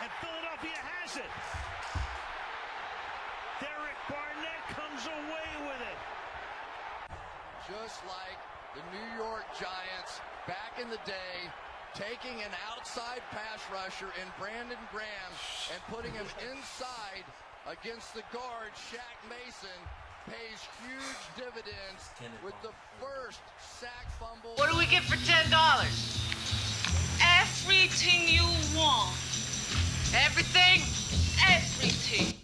And Philadelphia has it. Derek Barnett comes away with it. Just like the New York Giants back in the day, taking an outside pass rusher in Brandon Graham and putting him inside against the guard, Shaq Mason, pays huge dividends with the first sack fumble. What do we get for $10? Everything you want. Everything? Everything.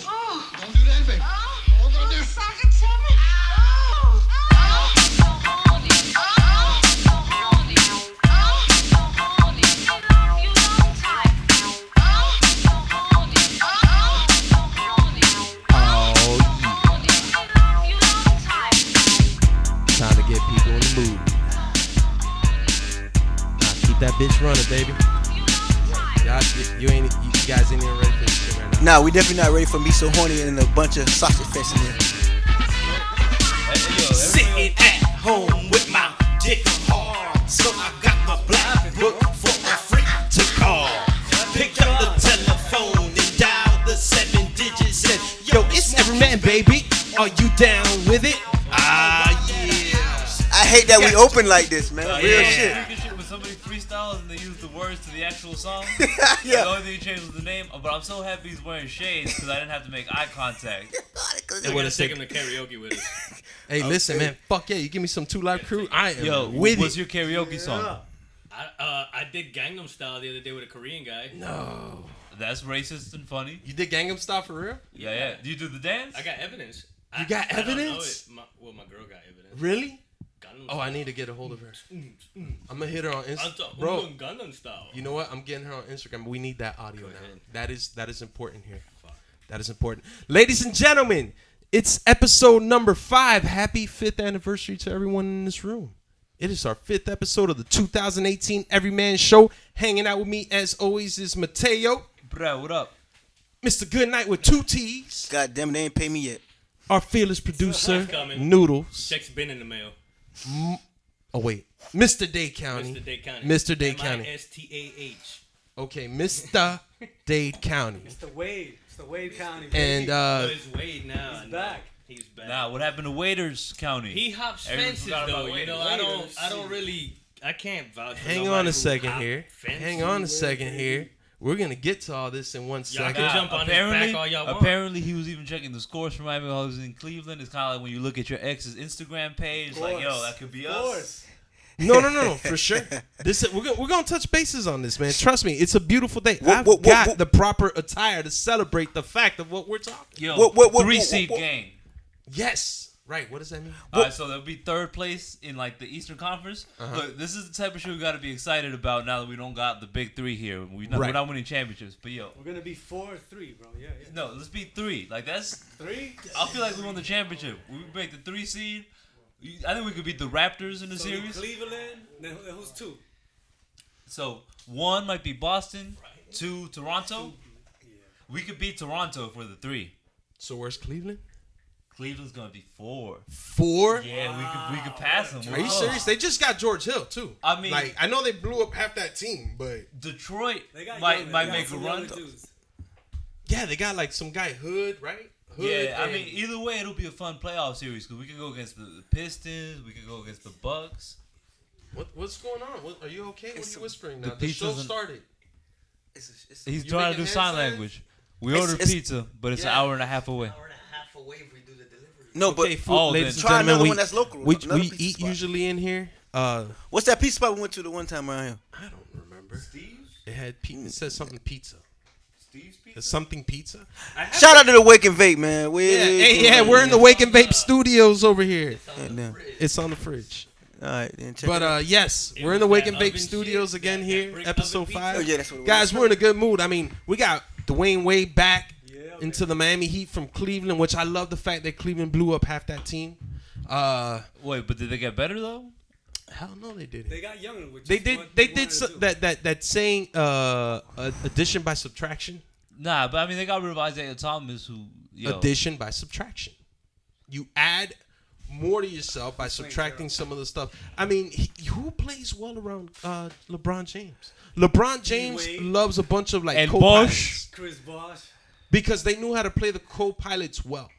Oh. Don't do that, baby. Oh. Don't do Suck it to me. Oh. Oh. So horny. Oh. So horny. Oh. So horny. I love you long time. Oh. So horny. Oh. So horny. Oh, I love you long time. time to get people in the mood. Nah, keep that bitch running, baby. Y'all, you guys ain't even ready for this shit right now. Nah, we definitely not ready for me so horny and a bunch of sausage fest in here. Sitting at home with my dick hard, so I got my black book for a freak to call. Pick up the telephone and dial the 7 digits. Said, yo, it's Everyman, baby. Are you down with it? Ah, yeah. I hate that we open like this, man. Real shit. When somebody freestyles and they use the words to the actual song, Yeah. the only thing you changed was the name. But I'm so happy he's wearing shades because I didn't have to make eye contact. We're gonna take him to karaoke with us. Hey, listen, man. Fuck yeah, you give me some 2 Live Crew. I am Yo, with what's it. your karaoke song? I did Gangnam Style the other day with a Korean guy. No. That's racist and funny. You did Gangnam Style for real? Yeah. Do you do the dance? I got evidence. You got I don't know evidence? it. My girl got evidence. Really? Gangnam Oh, I Style. need to get a hold of her. I'm gonna hit her on I'm Instagram. Bro, Gangnam Style. you know what? I'm getting her on Instagram. We need that audio now. ahead. That is important here. That is important. Ladies and gentlemen, it's episode number 5. Happy 5th anniversary to everyone in this room. It is our 5th episode of the 2018 Everyman Show. Hanging out with me, as always, is Mateo. Bro, what up? Mr. Goodnight with 2 T's. God damn it, they ain't pay me yet. Our fearless producer, It's coming. Noodles. Check's been in the mail. Oh, wait. Mr. Dade County. Mr. Dade County. Mr. Dade County. MISTAH. Okay, Mr. Dade County. It's the Wade. It's the Wade County. And, But it's Wade now. He's back. He's back. Nah, what happened to Waiters County? He hops Everyone fences forgot about though. You know, Waiters. I don't really. I can't vouch for hang nobody on a who second hop here. fences. Hang on a second here. We're going to get to all this in 1 Y'all second. can jump on his back all y'all want. Apparently, he was even checking the scores for Miami while he was in Cleveland. It's kind of like when you look at your ex's Instagram page, like, yo, that could be us. No, for sure. We're gonna touch bases on this, man. Trust me, it's a beautiful day. I've What- got the proper attire to celebrate the fact of what we're talking. Yo, What- 3-seed game. Yes, right. What does that mean? All right, so there'll be 3rd place in like the Eastern Conference. Look, this is the type of shit we got to be excited about now that we don't got the big 3 here. We're not winning championships, but yo, We're gonna be 4-3, bro. Yeah. no, let's be 3. Like that's 3. I feel like we won the championship. We make the 3 seed. I think we could beat the Raptors in the series. Cleveland. Then who's 2? So 1 might be Boston, 2 Toronto. We could beat Toronto for the 3. So where's Cleveland? Cleveland's gonna be 4. 4? Yeah, we could pass them. Are you serious? They just got George Hill too. I mean, like I know they blew up half that team, but Detroit They got might young- they got make a some run. younger dudes. yeah, they got like some guy Hood, right? Hood Yeah, I and- mean, either way, it'll be a fun playoff series because we could go against the Pistons, we could go against the Bucks. what's going on? Are you okay? What are you whispering now? the The show pizza's in- started. He's You trying to making do sign hand signs? language. We It's- ordered it's- pizza, but it's an yeah. hour and a half away. away if we do the delivery. No, but Okay, food, Oh, ladies then and try another gentlemen, one that's local. we Another pizza eat spot. usually in here. What's that pizza spot we went to the one time around here? I don't remember. Steve's? It had it says something pizza. Steve's pizza? It's something pizza? Shout out to the Wake and Vape, man. We're in the Wake and Vape studios over here. It's on the fridge. All right, then check it out. But yes, we're in the Wake and Vape studios again here, episode 5. Oh, yeah, that's what it was. Guys, we're in a good mood. I mean, we got Dwayne Wade back into the Miami Heat from Cleveland, which I love the fact that Cleveland blew up half that team. Wait, but did they get better though? Hell no, they didn't. They got younger. Which They is did. what They wanted did to so, do. that saying addition by subtraction. Nah, but I mean they got rid of Isaiah Thomas, who Addition by subtraction. You add more to yourself by subtracting some of the stuff. I mean, who plays well around LeBron James? LeBron James loves a bunch of like and co-pilots. Chris Bosh. Because they knew how to play the co-pilots well.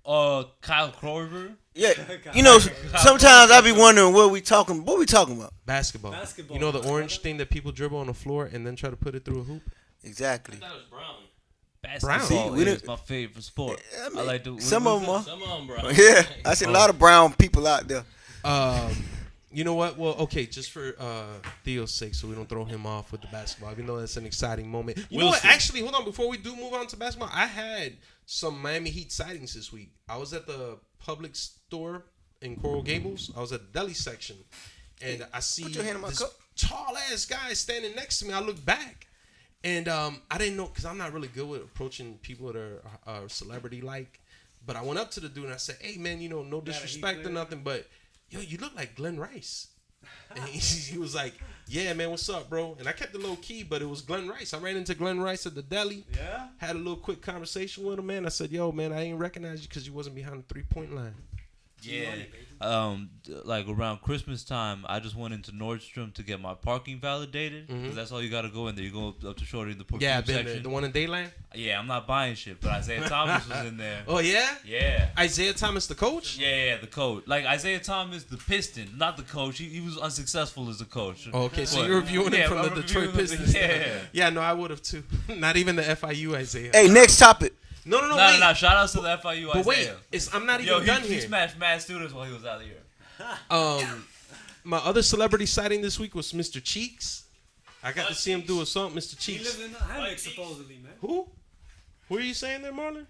Kyle Korver. Yeah, you know, sometimes I be wondering what we talking about. Basketball. You know the orange thing that people dribble on the floor and then try to put it through a hoop? Exactly. I thought it was brown. Basketball See, is my favorite sport. I mean, I like to. some of them are. Some of them brown. Yeah, I see a lot of brown people out there. You know what? Well, okay, just for Theo's sake, so we don't throw him off with the basketball, even though that's an exciting moment. You know what? Actually, hold on. Before we do move on to basketball, I had some Miami Heat sightings this week. I was at the Publix store in Coral Gables. I was at the deli section, and I see this tall-ass guy standing next to me. I look back, and I didn't know, because I'm not really good with approaching people that are celebrity-like, but I went up to the dude, and I said, hey, man, you know, no disrespect or nothing, but yo, you look like Glen Rice. And he was like, yeah, man, what's up, bro? And I kept it low key, but it was Glen Rice. I ran into Glen Rice at the deli. Yeah. Had a little quick conversation with him, man. I said, yo, man, I ain't recognize you because you wasn't behind the 3-point line. Yeah. Like around Christmas time, I just went into Nordstrom to get my parking validated. Because that's all you got to go in there. You go up to Shorty in the parking section. The one in Dayland? Yeah, I'm not buying shit, but Isaiah Thomas was in there. Oh, yeah? Yeah. Isaiah Thomas, the coach? Yeah, the coach. Like, Isaiah Thomas, the Piston, not the coach. He was unsuccessful as a coach. Oh, okay, so you're reviewing him from the Detroit Pistons. Yeah, no, I would have too. Not even the FIU Isaiah. Hey, next topic. No, wait. No, shout outs to the FIU but Isaiah. Wait, I'm not even done here. He smashed mad students while he was out here. My other celebrity sighting this week was Mr. Cheeks. I got to see him do a song, Mr. Cheeks. He lives in Hammock, supposedly, man. Who? Who are you saying there, Marlon?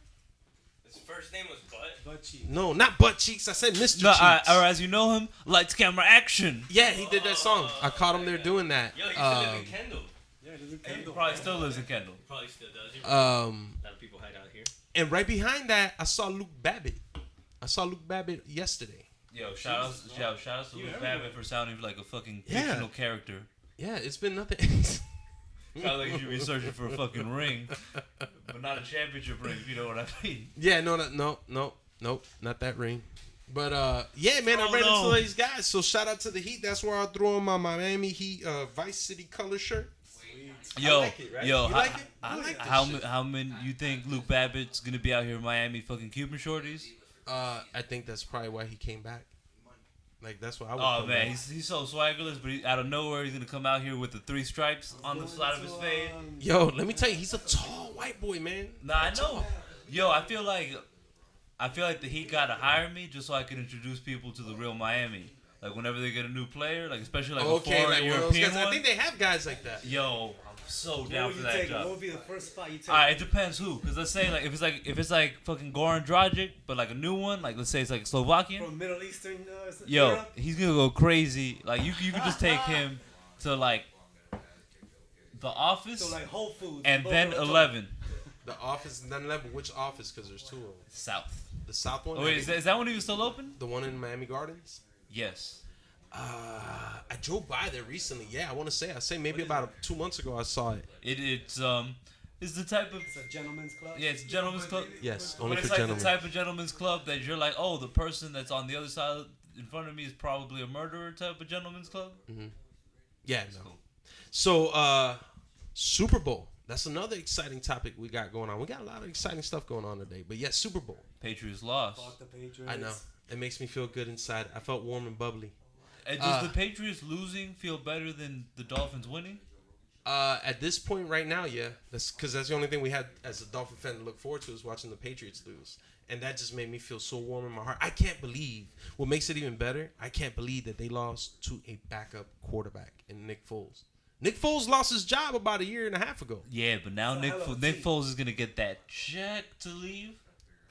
His first name was Butt Cheeks. No, not Butt Cheeks. I said Mr. No, Cheeks. or as you know him, Lights, Camera, Action. Yeah, he did that song. I caught him there doing that. Yo, he used to live in Kendall. Yeah, he lives in He Kendall. probably still lives in Kendall. Probably still does. A lot of people hide out here. And right behind that, I saw Luke Babbitt. I saw Luke Babbitt yesterday. Yo, shout outs to Luke Babbitt for sounding like a fucking fictional character. Yeah, it's been nothing. Sounds like you should be searching for a fucking ring, but not a championship ring, if you know what I mean. Yeah, no, not that ring. But yeah, man, I ran into these guys. So shout out to the Heat. That's where I threw on my Miami Heat Vice City color shirt. Yo, I like it, right? yo, you like it? I like how many you think Luke Babbitt's gonna be out here in Miami fucking Cuban shorties? I think that's probably why he came back. Like that's why I would. Oh man, he's so swaggerless, but out of nowhere he's gonna come out here with the 3 stripes on the side of his fade. Yo, let me tell you, he's a tall white boy, man. Nah, I know. Yo, I feel like the Heat gotta hire me just so I can introduce people to the real Miami. Like whenever they get a new player, like especially like a foreign European one. I think they have guys like that. Yo, I'm so down for that job. What would be the first spot you take? Alright, it depends who. Cause let's say like if it's like fucking Goran Dragic, but like a new one, like let's say it's like Slovakian. From Middle Eastern. Yo, Europe? he's gonna go crazy. Like you could just take him to like the Office, So like Whole Foods. and then 11. The Office and then 11. Which Office? Because there's 2 of them. South. The South one. Oh wait, is that one even still open? The one in Miami Gardens. Yes. I drove by there recently. Yeah, I say maybe about 2 months ago I saw it. It's the type of It's a gentleman's club. yeah, it's a gentleman's club. Yes, But only it's for like gentlemen. the type of gentleman's club that you're like, oh, the person that's on the other side in front of me is probably a murderer type of gentleman's club. Yeah, no. So, Super Bowl. That's another exciting topic we got going on. We got a lot of exciting stuff going on today. But yeah, Super Bowl. Patriots lost. Fuck the Patriots. I know. It makes me feel good inside. I felt warm and bubbly. And does the Patriots losing feel better than the Dolphins winning? At this point right now, yeah. That's because that's the only thing we had as a Dolphin fan to look forward to is watching the Patriots lose. And that just made me feel so warm in my heart. I can't believe, what makes it even better, I can't believe that they lost to a backup quarterback in Nick Foles. Nick Foles lost his job about 1.5 years ago. Yeah, but now Nick Foles is going to get that check to leave.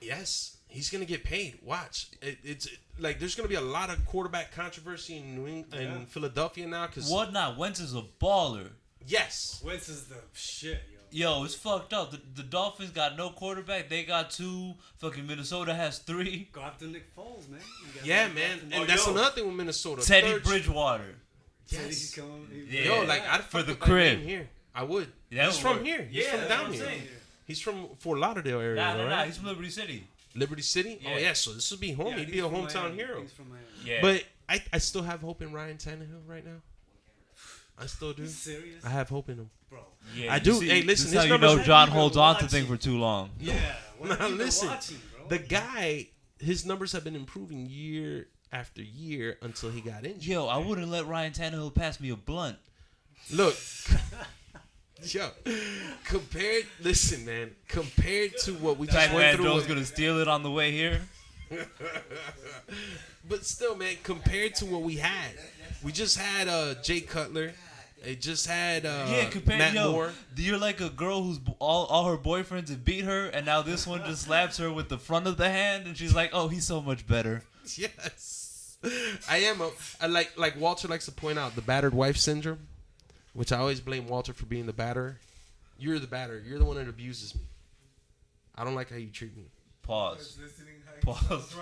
Yes, he's going to get paid. Watch. It's like there's going to be a lot of quarterback controversy in New England, in Philadelphia now. What not? Wentz is a baller. Yes. Wentz is the shit, Yo, it's fucked up. The Dolphins got no quarterback. They got 2. Fucking Minnesota has 3. Go after Nick Foles, man. Yeah, man. And that's another thing with Minnesota. Teddy Bridgewater. Yes. Yeah. Yo, like I'd for fuck the with that crib name here. I would. Yeah, he's from here. He's from down here. saying. He's from Fort Lauderdale area, Nah. right? He's from Liberty City. Liberty City? Yeah. Oh, yeah, so this would be home. He'd be a hometown hero. He's from Miami. Yeah. But I still have hope in Ryan Tannehill right now. I still do. Serious? I have hope in him. Bro. yeah, I you do. see, Hey, listen, This is his how you numbers- know John You've holds been on to watching. things for too long. Yeah. What Now, have you been listen, watching, bro? the guy, his numbers have been improving year after year until he got injured. Yo, I wouldn't let Ryan Tannehill pass me a blunt. Look, yo, compared to what we just went Pac-Man through, Joe's with, gonna steal it on the way here. but still, man, compared to what we had, we just had Jay Cutler. It just had Matt Moore. You're like a girl who's all her boyfriends have beat her, and now this one just slaps her with the front of the hand, and she's like, "Oh, he's so much better." Yes, I am. I like Walter likes to point out the battered wife syndrome, which I always blame Walter for being the batterer. You're the batterer. You're the one that abuses me. I don't like how you treat me. Pause. Pause.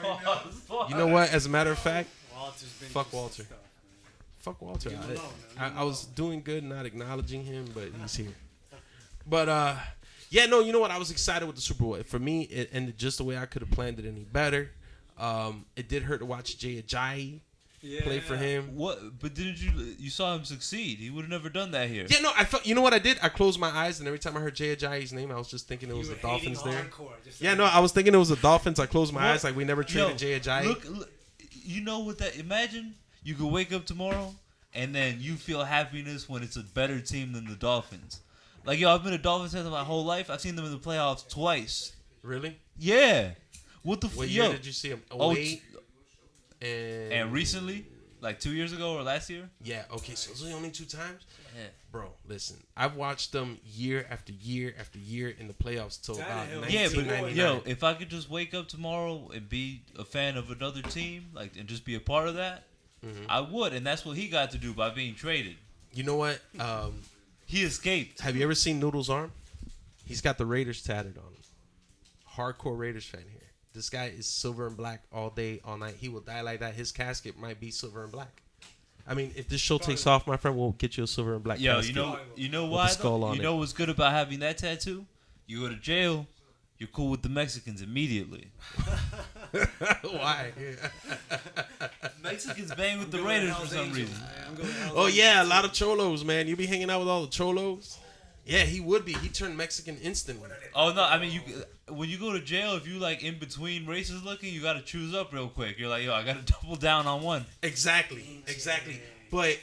You know what? As a matter of fact, Walter's been fuck through some Walter. stuff, fuck Walter. Leave him alone, man. I was doing good, not acknowledging him, but he's here. But yeah, no, you know what? I was excited with the Super Bowl. For me, it ended just the way I could have planned it any better. It did hurt to watch Jay Ajayi play for him. What? But didn't you saw him succeed? He would have never done that here. Yeah, no, I felt. You know what I did? I closed my eyes, and every time I heard Jay Ajayi's name, I was just thinking it was You the were hating Dolphins there. hardcore, just Yeah, like- no, I was thinking it was the Dolphins. I closed my What? eyes like we never traded Jay Ajayi. Look, you know what that? Imagine you could wake up tomorrow and then you feel happiness when it's a better team than the Dolphins. Like, yo, I've been a Dolphins fan my whole life. I've seen them in the playoffs twice. Really? Yeah. What the What yo? year did you see him? Oh, 08 and recently, like 2 years ago or last year. Yeah. Okay. So those are the only 2 times. Yeah. Bro, listen. I've watched them year after year after year in the playoffs till about Tannehill. Yeah, but 1999. yo, if I could just wake up tomorrow and be a fan of another team, like, and just be a part of that, I would, and that's what he got to do by being traded. You know what? He escaped. Have you ever seen Noodles' arm? He's got the Raiders tatted on him. Hardcore Raiders fan here. This guy is silver and black all day, all night. He will die like that. His casket might be silver and black. I mean, if this show takes off, my friend, we'll get you a silver and black Yo, casket. you know with why? the skull Though? on You it. know what's good about having that tattoo? You go to jail, you're cool with the Mexicans immediately. Why? Mexicans bang with the I'm going Raiders to for Hell's some Angels. reason. I'm going to Hell's Oh, yeah, a Angels. lot of cholos, man. You be hanging out with all the cholos. Yeah, he would be. He turned Mexican instantly. Oh no, I mean when you go to jail, if you like in between races looking, you got to choose up real quick. You're like, yo, I got to double down on one. Exactly. But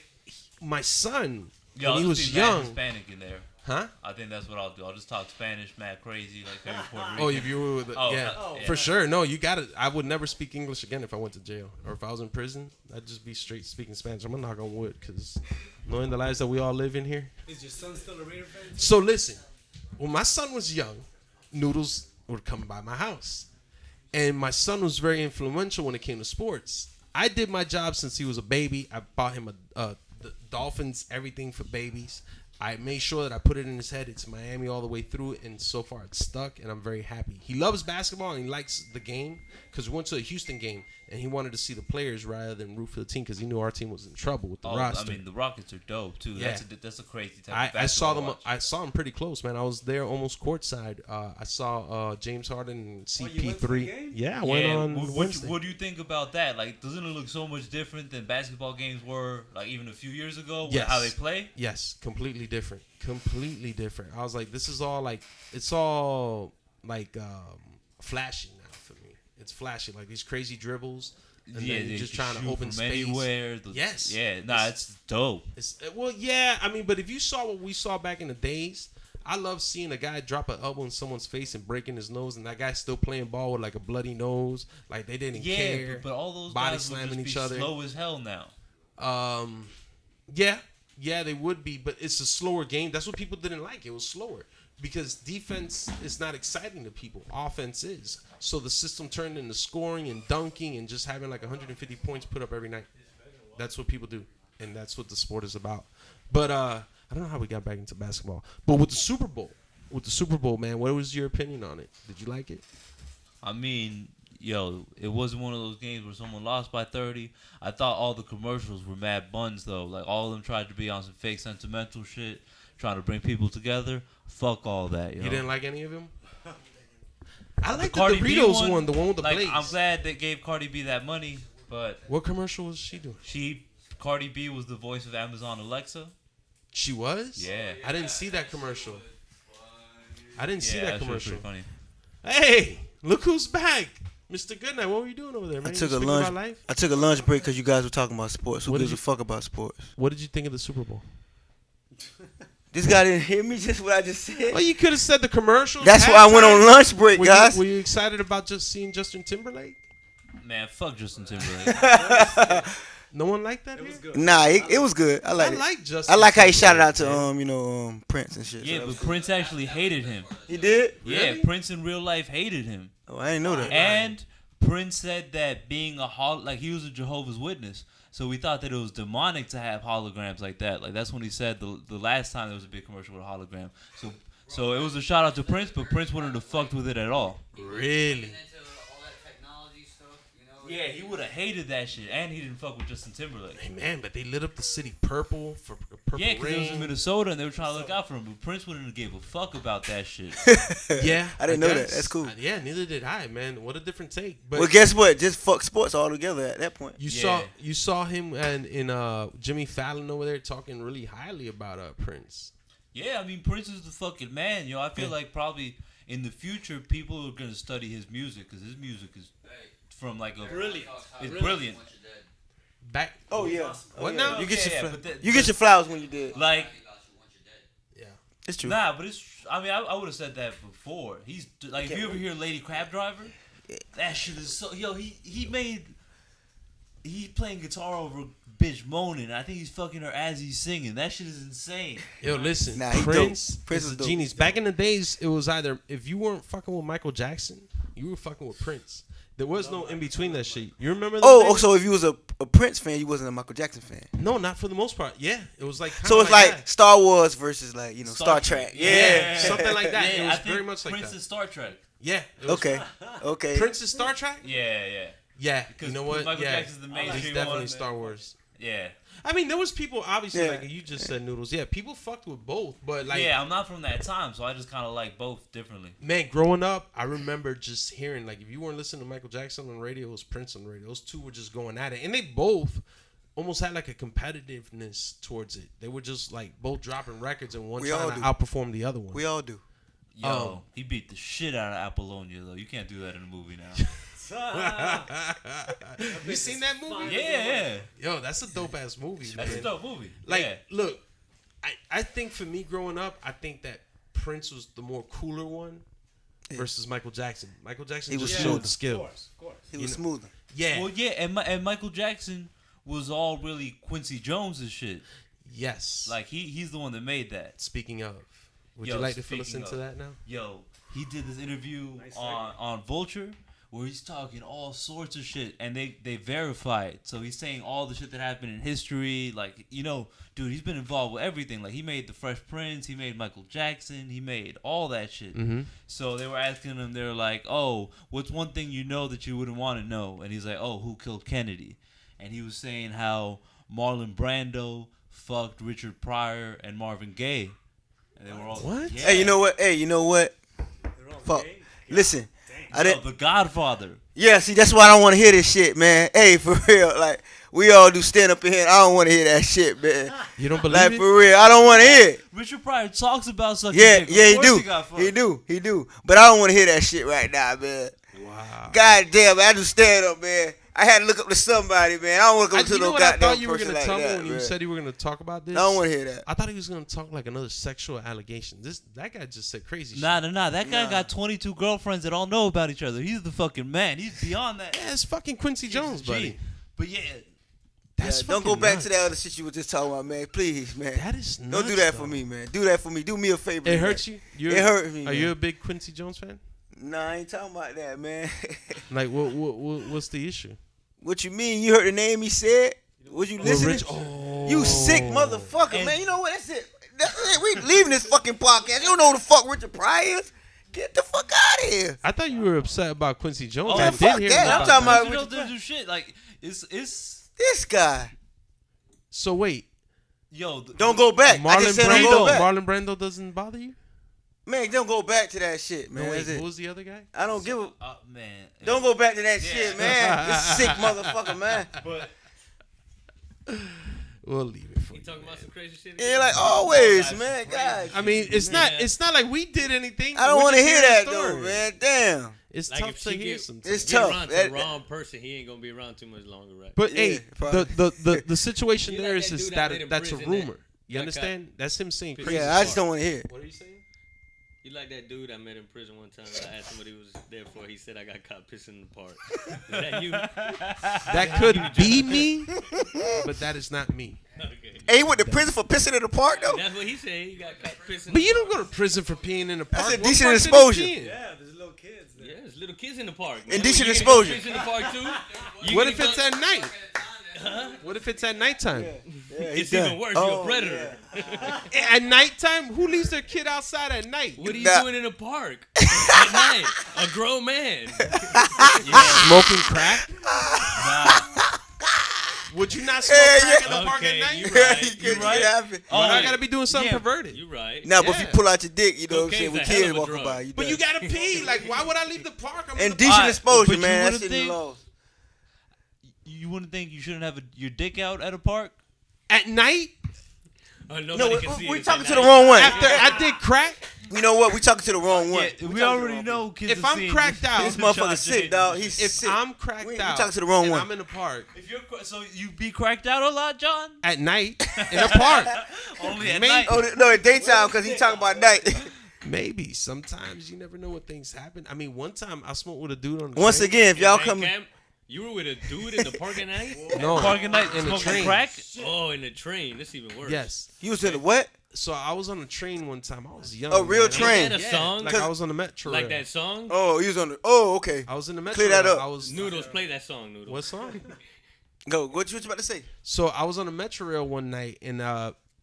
my son, Yo, when he I'll was just be mad young, Hispanic in there. huh? I think that's what I'll do. I'll just talk Spanish, mad crazy, like every Puerto Rican. Oh, if you were with Oh, yeah, yeah. for sure. No, you got it. I would never speak English again if I went to jail or if I was in prison. I'd just be straight speaking Spanish. I'm gonna knock on wood because knowing the lives that we all live in here. Is your son still a Raider fan? So listen, when my son was young, Noodles would come by my house, and my son was very influential when it came to sports. I did my job since he was a baby. I bought him the Dolphins, everything for babies. I made sure that I put it in his head. It's Miami all the way through, and so far it's stuck, and I'm very happy. He loves basketball, and he likes the game because we went to a Houston game, and he wanted to see the players rather than root for the team because he knew our team was in trouble with the roster. I mean, the Rockets are dope too. Yeah. That's a crazy type. Of I saw basketball them. to watch. I saw them pretty close, man. I was there almost courtside. I saw James Harden and you went to the CP3. game? Yeah, I went on Wednesday. What do you think about that? Like, doesn't it look so much different than basketball games were, like even a few years ago? With Yes. how they play. Yes, completely different. Completely different. I was like, this is all like, it's all like flashy now for me. It's flashy, like these crazy dribbles, and then they you're just can trying to shoot open from space. anywhere. Yes. Yeah. Nah, it's dope. It's, well, yeah. I mean, but if you saw what we saw back in the days, I love seeing a guy drop an elbow in someone's face and breaking his nose, and that guy's still playing ball with like a bloody nose, like they didn't Yeah, care. but all those body guys would slamming just each be other. slow as hell now. Yeah, they would be, but it's a slower game. That's what people didn't like. It was slower because defense is not exciting to people. Offense is. So the system turned into scoring and dunking and just having like 150 points put up every night. That's what people do, and that's what the sport is about. But I don't know how we got back into basketball. But with the Super Bowl, man, what was your opinion on it? Did you like it? I mean, yo, it wasn't one of those games where someone lost by 30. I thought all the commercials were mad buns, though. Like, all of them tried to be on some fake sentimental shit, trying to bring people together. Fuck all that, yo. You didn't like any of them? I like the Cardi B Doritos one, the one with the like, blaze. I'm glad they gave Cardi B that money, but What commercial was she doing? Cardi B was the voice of Amazon Alexa. She was? Yeah. I didn't see that commercial. I didn't see that that shit was commercial. pretty funny. Hey, look who's back. Mr. Goodnight, what were you doing over there, man? I took You a speaking lunch. about life? I took a lunch break because you guys were talking about sports. Who What did gives a you- fuck about sports? What did you think of the Super Bowl? This guy didn't hear me. Just what I just said. Well, you could have said the commercials. That's why I went on halftime. lunch break, Were guys. were you excited about just seeing Justin Timberlake? Man, fuck Justin Timberlake. No one liked that It here? was good. Nah, it was good. I like it. like Justin. I like how he shouted out Timberlake, to man. Prince and shit. Yeah, So but Prince actually hated him. he did. Yeah, Really? Prince in real life hated him. Oh, I didn't know that. And Prince said that being like he was a Jehovah's Witness, so we thought that it was demonic to have holograms like that. Like that's when he said the last time there was a big commercial with a hologram. So it was a shout out to Prince, but Prince wouldn't have fucked with it at all. Really? Yeah, he would have hated that shit, and he didn't fuck with Justin Timberlake. Hey, man, but they lit up the city purple for purple Yeah, because it was in rain. Minnesota, and they were trying to look out for him, but Prince wouldn't have gave a fuck about that shit. Yeah, I didn't know that. guess. That's cool. Yeah, neither did I, man. What a different take. But Well, guess what? Just fuck sports altogether at that point. you saw him in Jimmy Fallon over there talking really highly about Prince. Yeah, I mean, Prince is the fucking man, yo. I feel like probably in the future, people are going to study his music, because his music is from like a... Brilliant. It's brilliant. Back. Oh yeah. What Oh, now? yeah. You get Yeah, your but you get your flowers when you did. Like, Yeah. It's true. nah, but it's... I mean, I would have said that before. He's... Like, if you ever hear Lady Crab Driver, that shit is so... Yo, he made... He's playing guitar over bitch moaning. I think he's fucking her as he's singing. That shit is insane. Yo, listen, Nah, he Prince, dope. Prince is is a dope. genius. Back in the days, it was either if you weren't fucking with Michael Jackson, you were fucking with Prince. There was no in between that shit. You remember that? Oh, so if you was a Prince fan, you wasn't a Michael Jackson fan. No, not for the most part. Yeah, it was like So it's like Star Wars versus like Star Trek. Yeah, Yeah. something like that. Yeah, It was I think very much like Prince that. is Star Trek. Yeah. it was- Okay. Okay. Prince is Star Trek. Yeah, yeah. Yeah. Because You know what? Michael Yeah. Jackson's the He's mainstream definitely one. Star Wars. Yeah. I mean, there was people obviously Yeah. like you just said, Noodles. Yeah, people fucked with both, but like Yeah, I'm not from that time, so I just kind of like both differently. man, growing up, I remember just hearing like if you weren't listening to Michael Jackson on the radio, it was Prince on the radio. Those two were just going at it, and they both almost had like a competitiveness towards it. They were just like both dropping records and one We all trying to do. outperform the other one. We all do. Yo, he beat the shit out of Apollonia, though. You can't do that in a movie now. You seen that movie? Yeah. Yo, that's a dope ass movie, That's man. a dope movie. Like, yeah. look, I think for me growing up, I think that Prince was the more cooler one versus Michael Jackson. Michael Jackson He was just smooth. showed the skill. Of course. He was smoother. Yeah. Well, yeah, and Michael Jackson was all really Quincy Jones' shit. Yes. Like, he's the one that made that. Speaking of, would Yo, you like to fill us speaking into of- that now? Yo, he did this interview Nice on Vulture where he's talking all sorts of shit, and they verify it. So he's saying all the shit that happened in history. Like, dude, he's been involved with everything. Like, he made The Fresh Prince, he made Michael Jackson, he made all that shit. Mm-hmm. So they were asking him, they were like, oh, what's one thing you know that you wouldn't want to know? And he's like, oh, who killed Kennedy? And he was saying how Marlon Brando fucked Richard Pryor and Marvin Gaye. And they were all What? Yeah. Hey, you know what? They're all Fuck. gay? Listen. I Yo, didn't. The Godfather. Yeah, see, that's why I don't want to hear this shit, man. Hey, for real, like we all do stand up in here. I don't want to hear that shit, man. You don't believe Like it? for real, I don't want to hear it. Richard Pryor talks about sucking Yeah, dick. Of yeah, he course do. got fucked. He do. But I don't want to hear that shit right now, man. Wow. God damn, man, I do stand up, man. I had to look up to somebody, man. I don't want to go to You know no what I goddamn thought you were person gonna like tell me that, when you man. said you were gonna talk about this? I don't want to hear that. I thought he was gonna talk like another sexual allegation. That guy just said crazy shit. Nah. That guy Nah. got 22 girlfriends that all know about each other. He's the fucking man. He's beyond that. Yeah, it's fucking Quincy Jones, G. buddy. But yeah, That's Don't go fucking back nuts. to that other shit you were just talking about, man. Please, man. That is nuts. Don't do that though. for me, man. Do that for me. Do me a favor. It man. hurts you. It hurt me, Are man. you a big Quincy Jones fan? Nah, I ain't talking about that, man. Like, what's the issue? What you mean? You heard the name he said? Was you listening? You sick motherfucker, And- man. You know what? That's it. That's it. We leaving this fucking podcast. You don't know who the fuck Richard Pryor is? Get the fuck out of here. I thought you were upset about Quincy Jones. Oh, I man, did fuck hear that. about I'm talking about you Richard don't do shit. Like it's This guy. So wait, yo. Don't go back. I Marlon just said don't go Brando. back. Marlon Brando doesn't bother you? Man, don't go back to that shit, man. No, wait, That's it. who was the other guy? I don't give a. Man. Don't go back to that shit, man. This sick motherfucker, man. But We'll leave it for You you. talking about some crazy shit? Yeah, like always, man. Guys, I mean, it's not like we did anything. I don't We're want to just hear hearing that stories. though, man. Damn. It's Like tough if to she hear get- sometimes. It's Get tough. around to That- the wrong person, he ain't gonna be around too much longer, right? But Yeah, hey, probably. the situation You there like is that is dude that made that in that's a prison that rumor. You got understand? That's him saying crazy. Yeah, I just don't want to hear it. What are you saying? You like that dude I met in prison one time? I asked him what he was there for. He said I got caught pissing in the park. Is that you? That could be me, but that is not me. Okay. Hey, he went to prison for pissing in the park though. That's what he said. He got caught pissing. But you don't go to prison for peeing in the park. That's What indecent park did he exposure. pee in? Yeah, there's little kids there. Yeah, there's little kids in the park. Indecent You gonna go exposure. piss in the park too? You What gonna if it's go- at night? What if it's at nighttime? It's even worse. You're a predator. At nighttime, who leaves their kid outside at night? What are you Nah. doing in the park at night? A grown man. Smoking crack? Would you not smoke Yeah, crack yeah. in the park Okay, at night? you Yeah, right. you You could right. happen. But I yeah. gotta be doing something Yeah. perverted. You right. Now, but if you Yeah. pull out your dick, you know what I'm saying, Cocaine's with a hell kids of a walking drug. by, you But done. you gotta pee. Like, why would I leave the park? I'm in the Indecent Alright, exposure, but you man. That's wouldn't in the think- laws. You wouldn't think you shouldn't have your dick out at a park? at night Oh, No, nobody can see we're it talking at to the night. wrong one. after I did crack. You know what? We talking to the wrong one. Yeah, we already know kids If are I'm seeing cracked out, This the motherfucker charge sick, of dog. hating He's If sick. I'm cracked we out, talking to the wrong and one. I'm in the park If you're so you be cracked out a lot, John? at night in a park. Only at Maybe. night. Oh, no, at daytime because he talking about night. Maybe sometimes you never know what things happen. I mean, one time I smoked with a dude on the Once train. again, if y'all Hey, come, Cam, you were with a dude in the park at night? no Park at night in the smoking train. crack? Oh, in the train. That's even worse. Yes. you was in the what? So I was on a train one time. I was young. A real man. train. Is that a song? Like I was on the metro. Like rail. that song? Oh, he was on the. Oh, okay. I was in the metro. Clear that rail. up. I was Noodles, play that song, Noodles. What song? Go. What you about to say? So I was on the metro rail one night and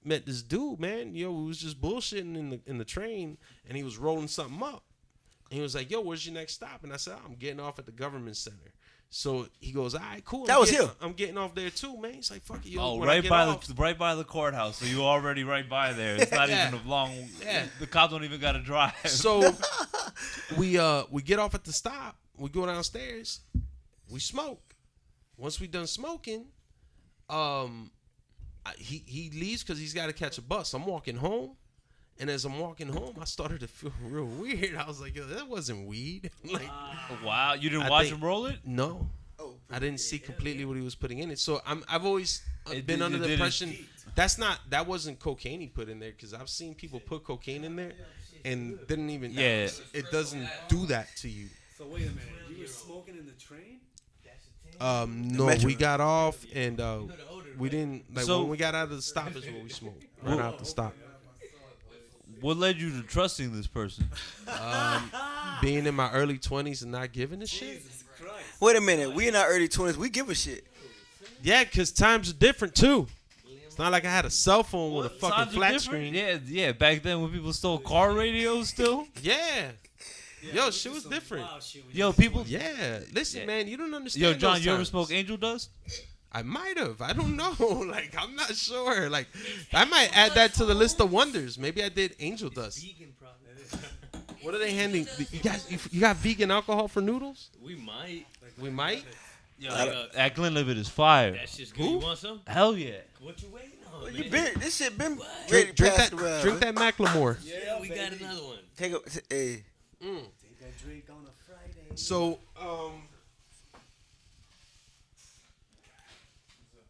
met this dude, man. Yo, we was just bullshitting in the train, and he was rolling something up. And he was like, "Yo, where's your next stop?" And I said, "I'm getting off at the government center." So he goes, "All right, cool." That was him. I'm getting off there too, man. He's like, "Fuck it, yo." Oh, when I right get by off, the courthouse. So you already right by there. It's not Yeah. even a long. Yeah. The cops don't even got to drive. So we get off at the stop. We go downstairs. We smoke. Once we done smoking, he leaves because he's got to catch a bus. I'm walking home, and as I'm walking home, I started to feel real weird. I was like, "Yo, that wasn't weed." Like, Wow, you didn't I watch think- him roll it? no, I didn't see completely what he was putting in it. So I've always been did- under it the didn't- impression that wasn't cocaine he put in there, because I've seen people put cocaine in there and didn't even. Yeah. It doesn't do that to you. So wait a minute, you were smoking in the train? No, Metro. we got off and we didn't like So- when we got out of the stop is when we smoked. Right out the stop. What led you to trusting this person? Being in my early 20s and not giving a shit. Jesus Christ. Wait a minute. We in our early 20s. We give a shit. Yeah, because times are different too. It's not like I had a cell phone with a fucking Times are flat different. screen. Yeah. Back then when people stole car radios still. Yeah. Yo, shit was Some different. wild shit when Yo, you- people. Yeah. Listen, Yeah. man, you don't understand. Yo, John, those you ever times. smoke angel dust? I might have. I don't know. Like, I'm not sure. Like, I might add that to the list of wonders. Maybe I did angel dust. What are they handing? You guys, you got vegan alcohol for Noodles? We might. We might. Yo, That Glenlivet is fire. that's just good. You want some? Hell yeah. What you waiting on, You man? been this shit been Drink ready to pass that. around. Drink that Macklemore. Yeah, we got another one. Take a hey. Take that drink on a Friday. So,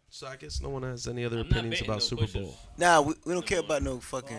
so I guess no one has any other I'm not opinions betting about no Super push-ups. Bowl. Nah, we don't care about no fucking.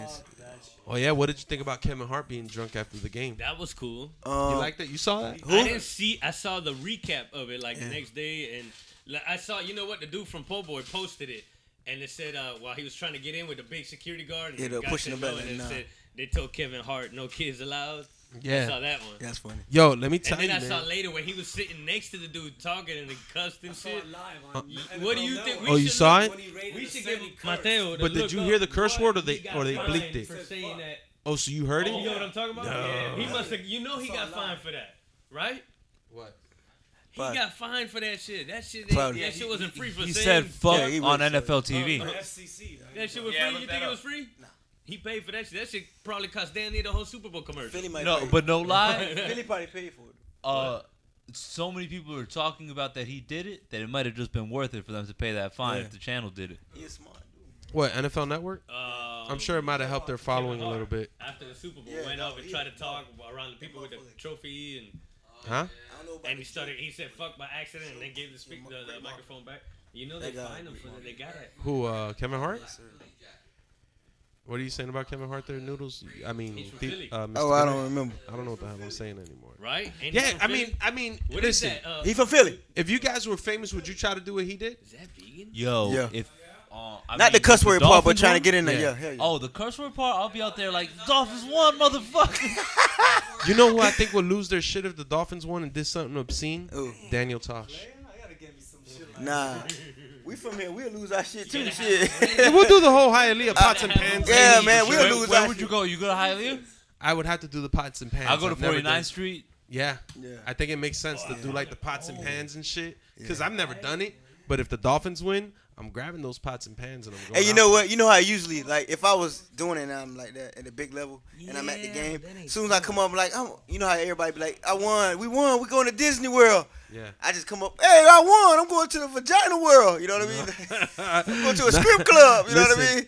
Oh yeah, what did you think about Kevin Hart being drunk after the game? That was cool. You liked that? You saw that? I didn't see. I saw the recap of it like the next day, and like, I saw. You know what? The dude from Po' Boy posted it, and it said while he was trying to get in with the big security guard, and Yeah, the they were guy pushing said him no, back, and it like, nah. said they told Kevin Hart no kids allowed. I Yeah. saw that one. That's funny. Yo, let me tell And then you, I man. saw later when he was sitting next to the dude talking and he cussed and shit. Live on What do NFL you think? Network. Oh, you should saw look- it? When he rated We the should give Sunny curse. Mateo. to But did look you up hear the curse word or they he got bleeped fined it? for saying that. Oh, so you heard You know it? what I'm talking about? Yeah. He must have. You know he got fined for that, right? What? He got fined for that shit. That shit. Probably. That shit wasn't free for He saying. said fuck Yeah, he on really NFL TV. FCC. That shit was Yeah, free. look You that think it up. was free? He paid for that shit. That shit probably cost damn near the whole Super Bowl commercial. Philly might No, pay. but no lie. Philly probably paid for it. So many people are talking about that he did it that it might have just been worth it for them to pay that fine Yeah. if the channel did it. He a smart dude. What, NFL Network? I'm sure it might have helped their following a little bit. After the Super Bowl, Yeah, went no, up and he- tried to talk around the people with the trophy, and Huh? I don't know about and he said fuck by accident, and they gave the microphone back. You know they That guy. fined him for that. They got it. Who, Kevin Hart? What are you saying about Kevin Hart there, Noodles? I mean, He's from Philly. Mr. Oh, I Philly? don't remember. I don't know what the hell I'm saying anymore. Right? Ain't he Yeah, from I Philly? mean, What is listen. that? He from Philly. If you guys were famous, would you try to do what he did? Is that vegan? Yo, Yeah. if I Not mean, the cuss the word part, but Dolphins trying to one? get in there. Yeah. Yeah, hell yeah. Oh, the curse word part, I'll be out there like Dolphins won, motherfucker. You know who I think would lose their shit if the Dolphins won and did something obscene? Ooh. Daniel Tosh. I gotta get me some shit like Nah. We from here. We'll lose our shit too. Shit. Yeah, we'll do the whole Hialeah pots and pans. Yeah, thing man, for we'll sure. lose Where our would shit. you go? You go to Hialeah? I would have to do the pots and pans. I'll go to I've never 49th done- Street. Yeah. Yeah. I think it makes sense to do like the pots and pans and shit. Because I've never done it. But if the Dolphins win, I'm grabbing those pots and pans and I'm going Hey, you out. know what? You know how I usually, like, if I was doing it and I'm like that at a big level and I'm at the Yeah, game, that ain't as soon as I come up, like, you know how everybody be like, I won, we won, we going to Disney World. Yeah. I just come up, hey, I won, I'm going to the Vagina World. You know what I mean? I'm going to a strip club. You know what I mean?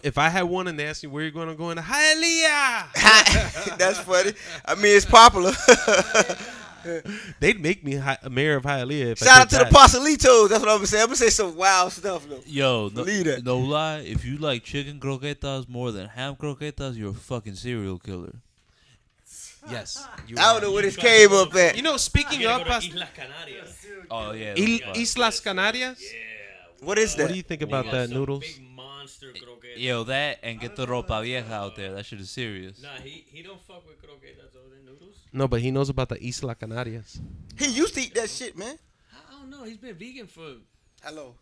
If I had one and they asked me where you're going, I'm going to Hialeah. That's funny. I mean, it's popular. They'd make me a mayor of Hialeah. If Shout I out did to the that. Pasolitos. That's what I'm going to say. I'm going to say some wild stuff, though. Yo, Believe that. no lie, if you like chicken croquetas more than ham croquetas, you're a fucking serial killer. Yes. you I don't are. know where this came up at. You know, speaking You of gotta go to Isla Canarias. Oh yeah. Islas Canarias, Yeah. What is that? what do you think about Got that, some Noodles? Big monster croquetas. Yo, that and get the ropa vieja out there. That shit is serious. Nah, he don't fuck with croquetas over there, Noodles. No, but he knows about the Isla Canarias. He used to eat that shit, man. I don't know. He's been vegan for Hello.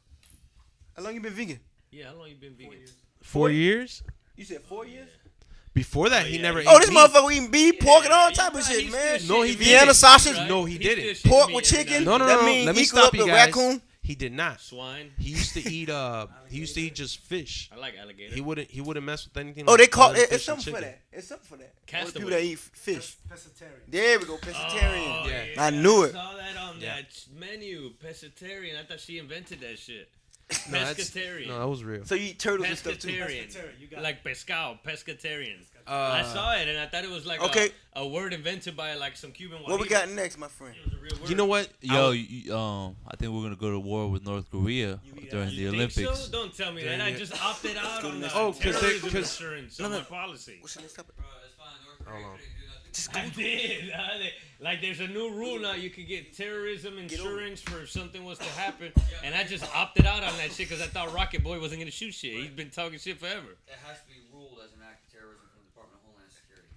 How long you been vegan? how long you been vegan? 4 years? You said 4 years? Before that, he yeah. never ate Oh, this meat. motherfucker eating beef, pork, and all Yeah, type of he's shit, still man. shitting No, he meat didn't. Vienna sausage? No, he He's didn't. still shitting Pork meat with every chicken? now and No, then. no, That no. mean Let me equal stop up you to guys. raccoon? He did not. Swine. He used to eat. He used to eat just fish. I like alligator. He wouldn't mess with anything. Oh, like they call other it. fish It's and something for chicken. that. It's something for that. All the Castaway. people that eat fish. pescatarian. There we go, pescatarian. Oh, Yeah. I knew it. I saw that on Yeah. that menu, pescatarian. I thought she invented that shit. No, that's- Pescatarian. No, that was real. So you eat turtles and stuff too. Pescatarian. Pescatarian, you got Like pescado, pescatarian. I saw it and I thought it was like Okay. a word invented by like some Cuban. What we Juanito. got next, my friend? It was a real word. You know what? Yo, I think we're gonna go to war with North Korea during the You think Olympics. so? Don't tell me that. I just opted out on the Oh, 'cause they- terrorism 'cause- insurance on my policy. What's the next topic? Hold on. I did. Like, there's a new rule now. You could get terrorism insurance for if something was to happen. And I just opted out on that shit because I thought Rocket Boy wasn't going to shoot shit. He's been talking shit forever. It has to be ruled as an act of terrorism from the Department of Homeland Security.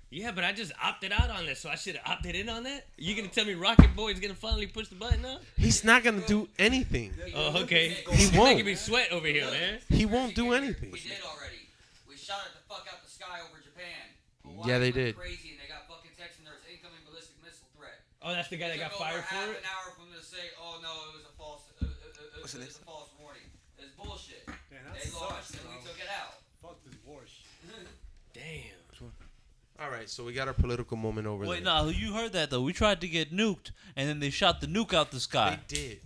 Yeah, but I just opted out on that, so I should have opted in on that? You going to tell me Rocket Boy's going to finally push the button now? He's not gonna do anything. Oh, okay. He You're won't. making me sweat over here, man. He won't do anything. We did already. We shot it the fuck out the sky over Japan. Hawaii Yeah, they went did. Crazy, and they got fucking text and there's incoming ballistic missile threat. Oh, that's the guy that got Took over fired for half it? an hour from to say, oh no, it was a false. What's the It next? was a false warning. It's bullshit. Man, that They launched sucks, and we bro. took it out. Fuck this war shit. Damn. All right, so we got our political moment over Wait, there. no, you heard that though. We tried to get nuked, and then they shot the nuke out the sky. They did.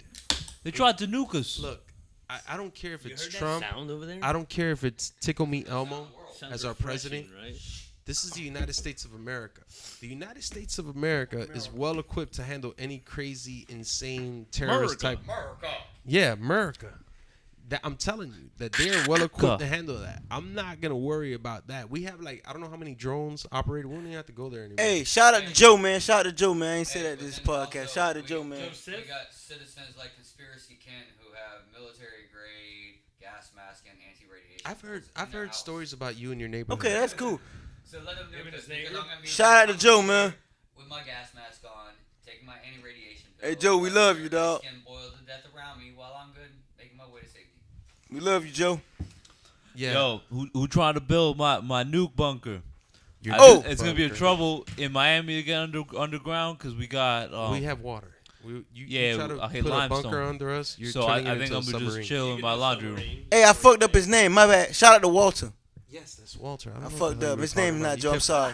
They tried to nuke us. Look, I don't care if You it's heard Trump. that sound over there? I don't care if it's Tickle Me Elmo Sounds as our refreshing, president. right? This is the United States of America. The United States of America is well equipped to handle any crazy, insane terrorist type. Yeah, America. That I'm telling you that they're well equipped to handle that. I'm not gonna worry about that. We have like I don't know how many drones operated. We don't even have to go there anymore. Hey, shout out to Joe, man. Shout out to Joe, man. I ain't say that this podcast. Shout out to Joe, man. Joseph? We got citizens like Conspiracy Ken who have military grade gas mask and anti-radiation. I've heard in their house. stories about you and your neighborhood. Okay, that's cool. So let them Maybe know this this because neighbor? I'm gonna be Shout out to Joe, man. with my gas mask on, taking my anti-radiation Hey, pill. Joe, we love you, dog. Skin boiled to death around me while I'm good, making my way to safety. We love you, Joe. Yeah. Yo, who trying to build my nuke bunker? Your Oh! It's gonna be a bunker. trouble in Miami to get underground because we got We have water. Yeah, try to I hit put a limestone. bunker under us. You're So I turning it think into I'm a gonna just submarine. chill in my laundry room. Hey, I fucked up his name. My bad. Shout out to Walter. Yes, that's Walter. I don't know fucked what the hell up. you His were name talking not about. Joe. I'm sorry.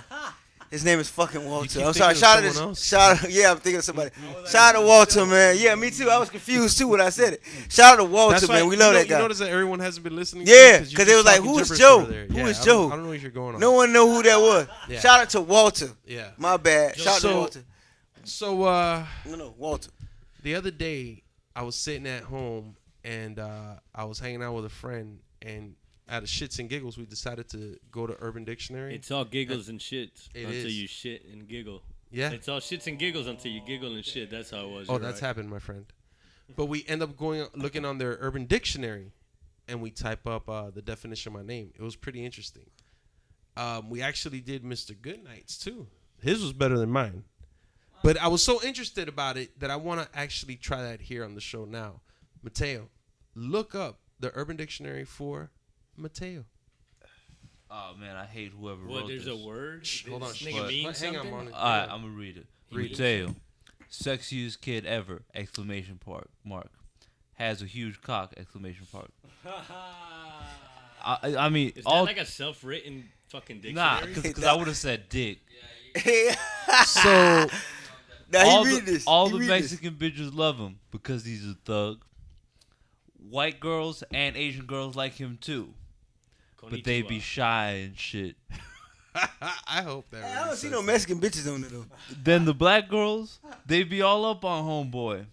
His name is fucking Walter. keep I'm thinking sorry. of Shout out someone to else? shout out. Yeah, I'm thinking of somebody. Shout out to Walter, man. Yeah, me too. I was confused too when I said it. Shout out to Walter, That's why man. We love that You guy. notice that everyone hasn't been listening. Yeah, to you 'cause you're they was like, talking "Who is gibberish Joe? over there." Who Yeah, is I Joe?" don't know what you're going on. No one know who that was. Yeah. Shout out to Walter. Yeah. My bad. Shout out to Walter. So No, Walter. the other day I was sitting at home and I was hanging out with a friend, and out of shits and giggles we decided to go to Urban Dictionary. It's all giggles and shits It until is. you shit and giggle. Yeah. It's all shits and giggles until you giggle and shit. That's how it was. Oh, You're that's right. happened, my friend. But we end up looking on their Urban Dictionary, and we type up the definition of my name. It was pretty interesting. We actually did Mr. Goodnight's too. His was better than mine. But I was so interested about it that I want to actually try that here on the show now. Mateo, look up the Urban Dictionary for Mateo. Oh man, I hate whoever What? wrote There's this. a word. Hold on. This nigga means Hang on, something? Marlon. All right, I'm gonna read it. Read it. Mateo, sexiest kid ever! Exclamation mark. Has a huge cock! Exclamation mark. I mean, Is all that like a self-written fucking nah, dictionary? because I would have said dick. So Now all he the, read this. all He the read Mexican bitches love him because he's a thug. White girls and Asian girls like him too, but they be Konnichiwa. shy and shit. I hope that. This. I really don't see says no that. Mexican bitches on it though. Then the black girls, they be all up on homeboy.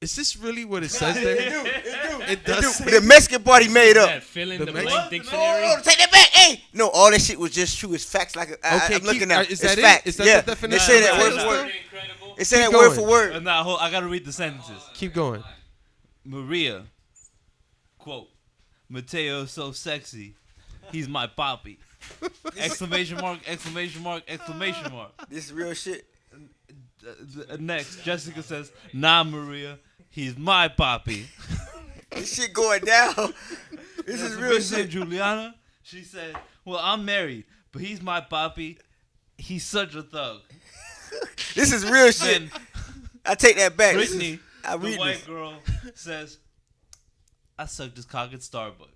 Is this really what it says there? It does say The Mexican party made up. That fill in The the Mex- blank No, dictionary. no, take that back. Hey, no, all that shit was just true. It's facts. Like Okay, I'm looking keep- now. is It's that it? facts. Is that yeah. the definition They say of that word Mateo for still? word. Incredible. They say Keep that word going. for word. Nah, I gotta read the sentences. Keep going. Maria, quote, Mateo is so sexy, he's my poppy. Exclamation mark, exclamation mark, exclamation mark. This is real shit. Next, Jessica says, nah, Maria, he's my poppy. This shit going down. This is real Exclamation shit. Juliana, she said, well, I'm married, but he's my poppy. He's such a thug. This is real shit. Then I take that back. This is- Brittany, I the read white this. girl, says, I sucked his cock at Starbucks.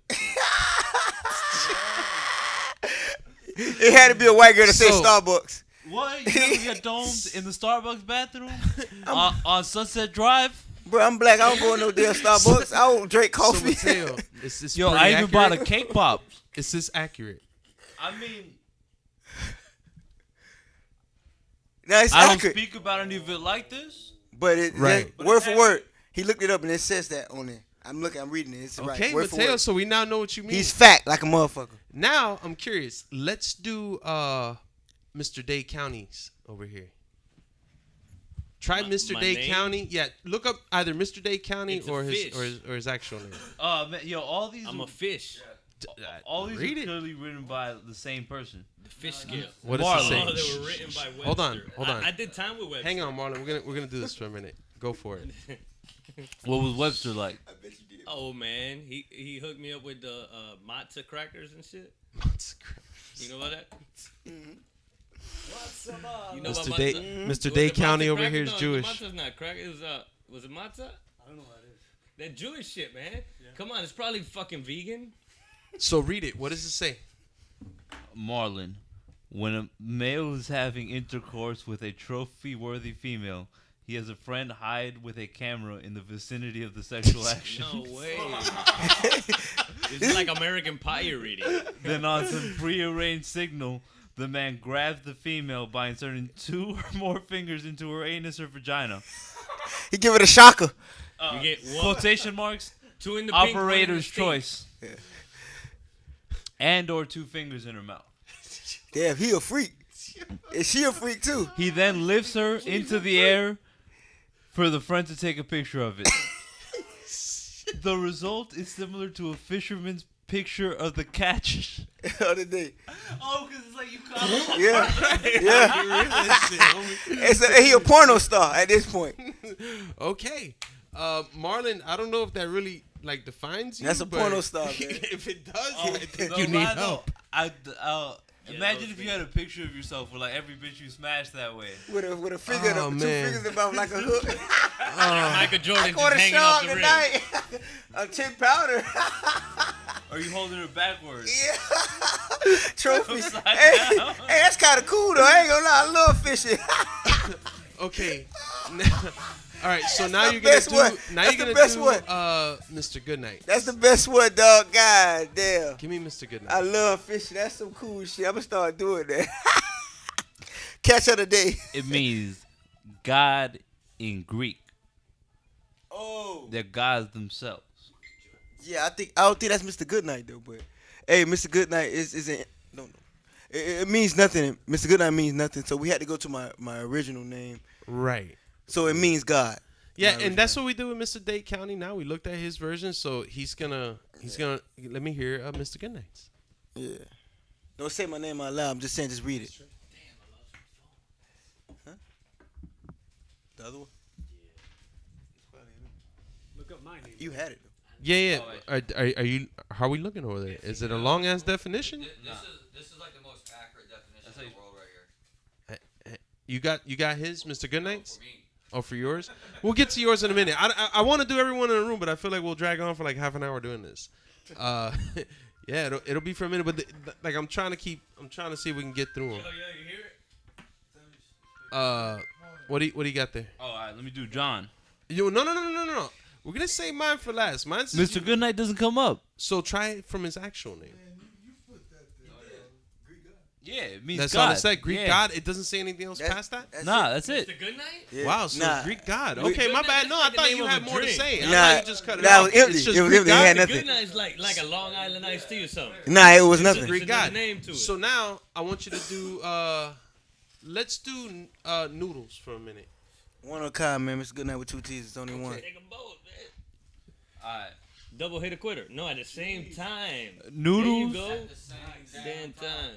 It had to be a white girl that said So- Starbucks. What? You never get domed in the Starbucks bathroom? on Sunset Drive? Bro, I'm black. I don't go in no damn Starbucks. I don't drink So coffee. Mateo, is this Yo, pretty I even bought a accurate? cake pop. Is this accurate? I mean, Now it's I don't accurate, speak about any of it like this. but it Right. word for word. He looked it up and it says that on there. I'm reading it. It's Okay, right. Word for Mateo. word. So we now know what you mean. He's fat like a motherfucker. Now I'm curious. Let's do Mr. Day Counties over here. Try Mr. my Day name? County. Yeah, look up either Mr. Day County It's a or his, fish. or his actual name. Man, yo, all these, I'm a fish. all these Read are it. clearly written by the same person. The fish scale. What does Marlon. it say? Oh, they were written by Webster. Hold on, hold on. I did time with Webster. Hang on, Marlon. We're gonna do this for a minute. Go for it. What was Webster like? Oh man, he hooked me up with the matzo crackers and shit. You know about that? You know Mr. about Day, matzo? Mr. Was Day it County matzo over crackers? here is No, Jewish. Matzo's not cracker. It was it matzah? I don't know what that is. That Jewish shit, man. Come on, it's probably fucking vegan. So read it. What does it say? Marlon, when a male is having intercourse with a trophy-worthy female, he has a friend hide with a camera in the vicinity of the sexual action. No way. It's like American Pie you're reading. Then on some prearranged signal, the man grabs the female by inserting 2 or more fingers into her anus or vagina. He give it a shocker. You get one, Quotation marks, 2 in the pink, 1 in the operator's stink. choice. And or 2 fingers in her mouth. Damn, he a freak. Is she a freak too? He then lifts her into the air for the friend to take a picture of it. The result is similar to a fisherman's picture of the catch. The other day. Oh, because it's like you caught him. Yeah. He a porno star at this point. Okay. Marlon, I don't know if that really defines you. That's a but porno star, man. If it does, Oh, I think no you need lie, help. though, Imagine if you had a picture of yourself with like every bitch you smashed that way. With a figure, Oh, two man. fingers about like a hook. Michael Jordan I just caught a hanging shark off the rim. tonight. A 10 pounder. Or you holding her backwards. Yeah. Trophies. Upside Hey, down. hey, that's kind of cool though. I ain't gonna lie. I love fishing. Okay. All right. So now my you're gonna best do. one. Now That's you're the gonna best do. one. Mr. Goodnight. That's the best one, dog. God damn. Give me Mr. Goodnight. I love fishing. That's some cool shit. I'm gonna start doing that. Catch of the day. It means God in Greek. Oh. They're gods themselves. Yeah, I don't think that's Mr. Goodnight though. But hey, Mr. Goodnight isn't. No. It means nothing. Mr. Goodnight means nothing. So we had to go to my original name. Right. So it means God. Yeah, and that's what we do with Mr. Dade County now. We looked at his version, so he's gonna let me hear Mr. Goodnight's. Yeah. Don't say my name out loud. I'm just saying, just read it. Huh? The other one? Look up my name. You had it. Yeah. Are you? How are we looking over there? Is it a long ass definition? This is like the most accurate definition in the world right here. You got his Mr. Goodnight's? For me. Oh, for yours? We'll get to yours in a minute. I want to do everyone in the room, but I feel like we'll drag on for like half an hour doing this. Yeah, it'll be for a minute, but like I'm trying to see if we can get through them. Oh, yeah, you hear it? What do you got there? Oh, all right, let me do John. Yo, no. We're gonna say mine for last. Mine's Mr. Goodnight doesn't come up. So try it from his actual name. Yeah, it means That's God. all it said. Greek Yeah. God. It doesn't say anything else past that. Nah, that's it. The good night? Yeah. Wow, so Nah. Greek God. We- Okay, my bad. No, I Like the thought name you of had a more to drink. say. I Nah, thought you just cut it that off. was empty. It's just It was Greek empty. It God. had The nothing. good night's like a Long Island iced tea or something. Nah, it was It's a nothing. Greek God. name to it. So now I want you to do. Let's do noodles for a minute. One on kind, man. Mr. Goodnight with two T's. It's only one. Take them both, man. All right. Double hit a quitter. No, at the same time. Noodles There you go. Damn time.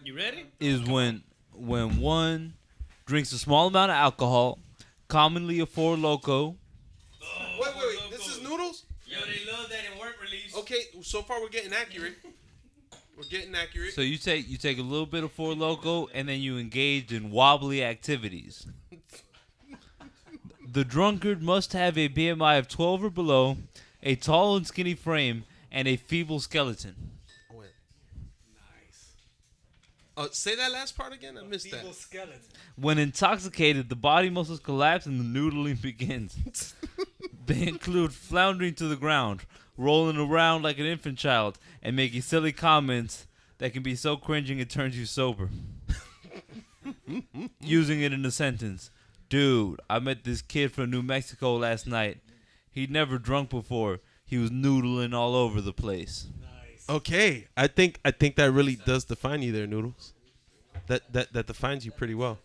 You ready? is when one drinks a small amount of alcohol, commonly a Four Loko. Wait. This is noodles? Yo, they love that in work release. Okay, so far we're getting accurate. We're getting accurate. So you take a little bit of Four Loko and then you engage in wobbly activities. The drunkard must have a BMI of 12 or below, a tall and skinny frame, and a feeble skeleton. Say that last part again. I missed that. Feeble skeleton. When intoxicated, the body muscles collapse and the noodling begins. They include floundering to the ground, rolling around like an infant child, and making silly comments that can be so cringing it turns you sober. Using it in a sentence. Dude, I met this kid from New Mexico last night. He'd never drunk before. He was noodling all over the place. Okay, I think that really does define you there, Noodles. That defines you pretty well.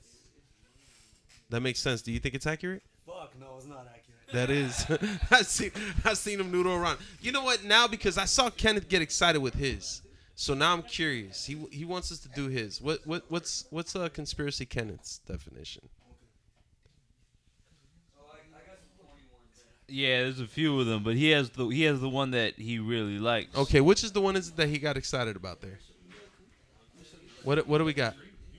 That makes sense. Do you think it's accurate? Fuck, no, it's not accurate. That is. I've seen him noodle around. You know what? Now because I saw Kenneth get excited with his, so now I'm curious. He wants us to do his. What's conspiracy Kenneth's definition? Yeah, there's a few of them, but he has the one that he really likes. Okay, which is the one that he got excited about there? What do we got?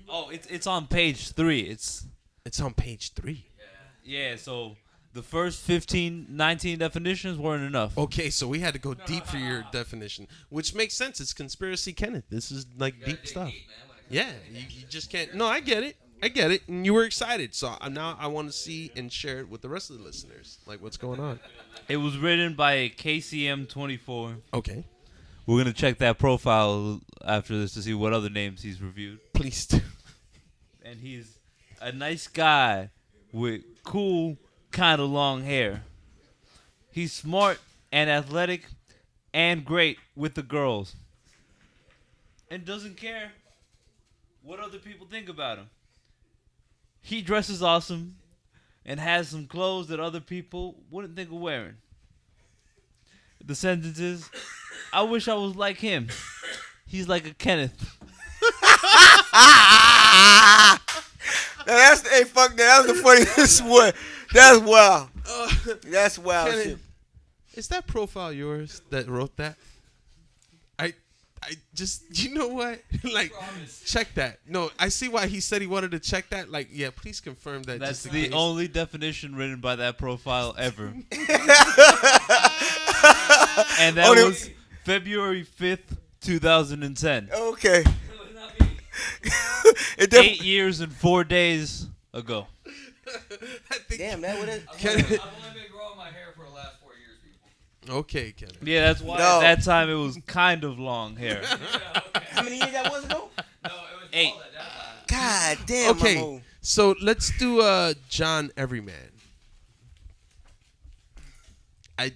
Oh, it's on page 3. It's on page 3. Yeah, so the first 15, 19 definitions weren't enough. Okay, so we had to go deep for your definition, which makes sense. It's conspiracy Kenneth. This is like deep stuff. Yeah, you just can't. No, I get it. And you were excited. So now I want to see and share it with the rest of the listeners. Like, what's going on? It was written by KCM24. Okay. We're going to check that profile after this to see what other names he's reviewed. Please do. And he's a nice guy with cool, kind of long hair. He's smart and athletic and great with the girls. And doesn't care what other people think about him. He dresses awesome and has some clothes that other people wouldn't think of wearing. The sentence is, I wish I was like him. He's like a Kenneth. That's fuck that. That was the funniest one. That's wild. That's wild Kenneth, shit. is that profile yours that wrote that? I just, you know what? Like, check that. No, I see why he said he wanted to check that. Like, yeah, please confirm that. That's just in the case. only definition written by that profile ever. And that was February 5th, 2010. Okay. It 8 years and 4 days ago. Damn, that would I've only been growing my hair for the last 4 years, people. Okay, Kenneth. Yeah, that's why at that time it was kind of long hair. How many years that was ago? No, it was 8. bald at that time. God damn. Okay, Mamo. so let's do John Everyman. I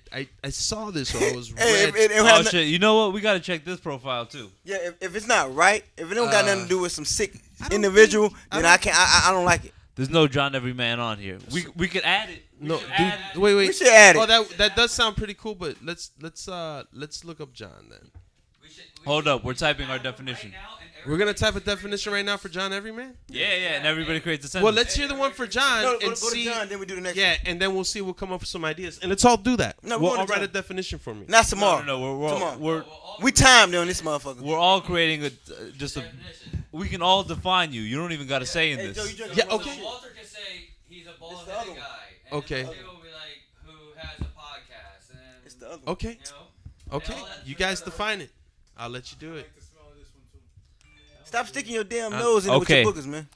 saw this or I was Hey, read. Oh shit! You know what? We gotta check this profile too. Yeah, if it's not right, if it don't got nothing to do with some sick individual, then I can't. I don't like it. There's no John Everyman on here. We could add it. No, should add it. wait. We should add it. Oh, that does sound pretty cool, but let's look up John then. Hold up, we're typing our definition. We're gonna type a definition right now for John Everyman. Yeah, and everybody creates a sentence. Well, let's hear the one for John No, and go to see. John, then we do the next Yeah, and then we'll see. We'll come up with some ideas, and let's all do that. No, we'll go to all write John. a definition for me. Not tomorrow. No, Tomorrow. We timed on this motherfucker. we're all creating a. We can all define you. You don't even gotta say in Hey, Joe, this. you drink Yeah, So okay. Walter can say he's a bald the other headed one. guy. And Okay. then Jose will be like, who has a podcast. And, It's the other one. Okay, you know, okay. all that You guys together. define it. I'll let you do it. Stop sticking your damn nose in it okay. with your boogers, man.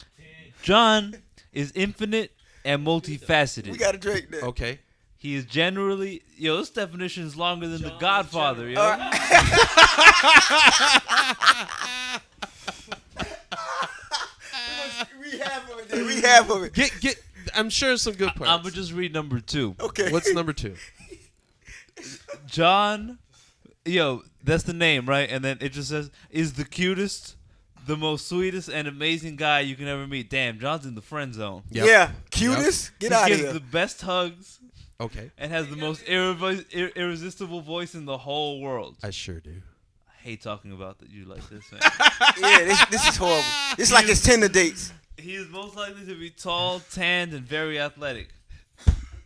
John is infinite and multifaceted. We gotta drink that. Okay. He is generally this definition is longer than The Godfather, yo. All right. We have of it. Get. I'm sure some good parts. I'm gonna just read number 2. Okay. What's number 2? John, that's the name, right? And then it just says, is the cutest, the most sweetest, and amazing guy you can ever meat. Damn, John's in the friend zone. Yep. Yeah. Cutest? Get He out of gives here. the best hugs Okay. and has the most irresistible voice in the whole world. I sure do. I hate talking about that you like this, man. Yeah, this is horrible. It's like it's Tinder dates. He is most likely to be tall, tanned, and very athletic.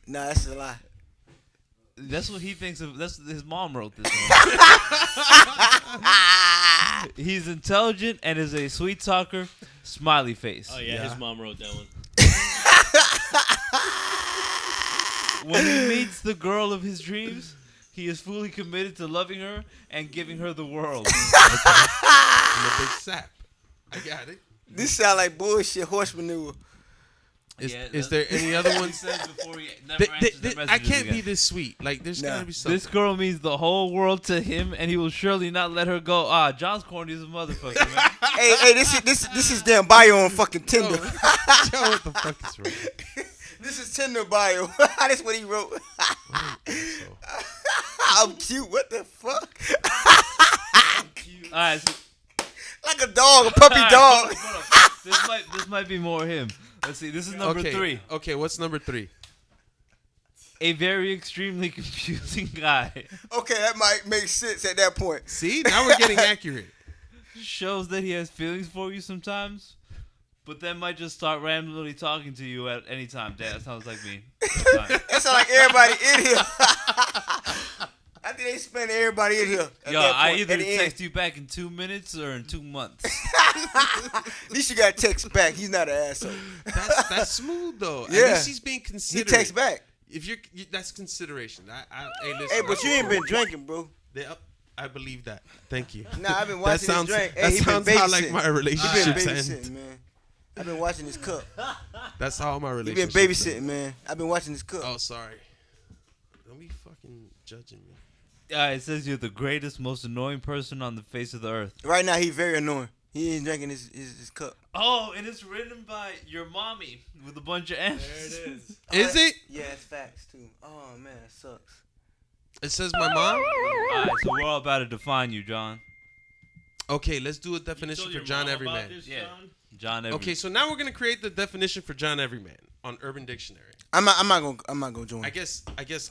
Nah, that's a lie. That's what he thinks of. That's his mom wrote this one. He's intelligent and is a sweet talker. Smiley face. Oh yeah, his mom wrote that one. When he meets the girl of his dreams, he is fully committed to loving her and giving her the world. I'm a big sap. I got it. This sound like bullshit horse manure. Is there any other ones? I can't be this sweet. Like, there's gotta be something. This girl means the whole world to him, and he will surely not let her go. John's corny as a motherfucker, man. Hey, this is damn bio on fucking Tinder. Yo, what the fuck is wrong? This is Tinder bio. That's what he wrote. I'm cute. What the fuck? All right, so, Like a dog, a puppy dog. This might be more him. Let's see. This is number 3. Okay, what's number 3? A very extremely confusing guy. Okay, that might make sense at that point. See, now we're getting accurate. Shows that he has feelings for you sometimes, but then might just start randomly talking to you at any time. Damn, that sounds like me. That sounds like everybody in here. I think they spend everybody in here. Yo, I either text you back in 2 minutes or in 2 months. At least you got text back. He's not an asshole. That's smooth though. Yeah. At least he's being He considerate. texts back. If that's consideration. Hey, listen. Hey, but you ain't been drinking, bro. I believe that. Thank you. Nah, I've been watching this drink. Hey, That he been sounds how like babysitting. my He been relationships babysitting, end. man. I've been watching this cup. That's how my He relationships been end. babysitting, man. I've been watching this cup. Oh, sorry. Don't be fucking judging me. It says you're the greatest, most annoying person on the face of the earth. Right now, he's very annoying. He ain't drinking his cup. Oh, and it's written by your mommy with a bunch of M's. There it is. Is it? Yeah, it's facts, too. Oh, man, it sucks. It says my mom? All right, so we're all about to define you, John. Okay, let's do a You definition told for your John mom Everyman. about this, Yeah. John? John Everyman. Okay, so now we're gonna create the definition for John Everyman on Urban Dictionary. I'm not gonna join. I guess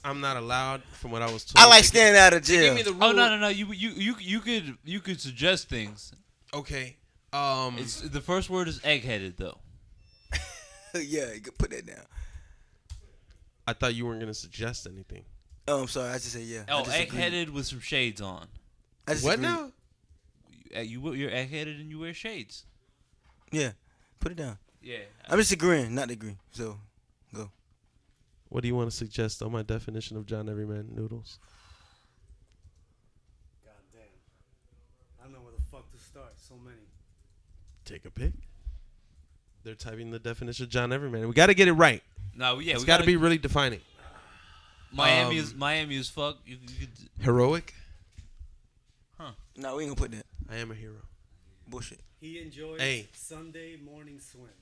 I'm not allowed from what I was told. I like staying out of They jail. give me the rule. Oh no! You could suggest things. Okay. It's the first word is egg-headed though. Yeah, you can put that down. I thought you weren't gonna suggest anything. Oh, I'm sorry. I just said yeah. Oh, I just agreed. egg-headed with some shades on. I just What agreed. now? you're egg-headed and you wear shades. Yeah, put it down. Yeah. I'm just agreeing, not agreeing. So, go. What do you want to suggest on my definition of John Everyman? Noodles. God damn. I don't know where the fuck to start. So many. Take a pick. They're typing the definition of John Everyman. We got to get it right. No, yeah, It's we got to be really defining. Miami is fuck. You could, Heroic. No, we ain't gonna put that. I am a hero. Bullshit. He enjoys Hey. Sunday morning swims.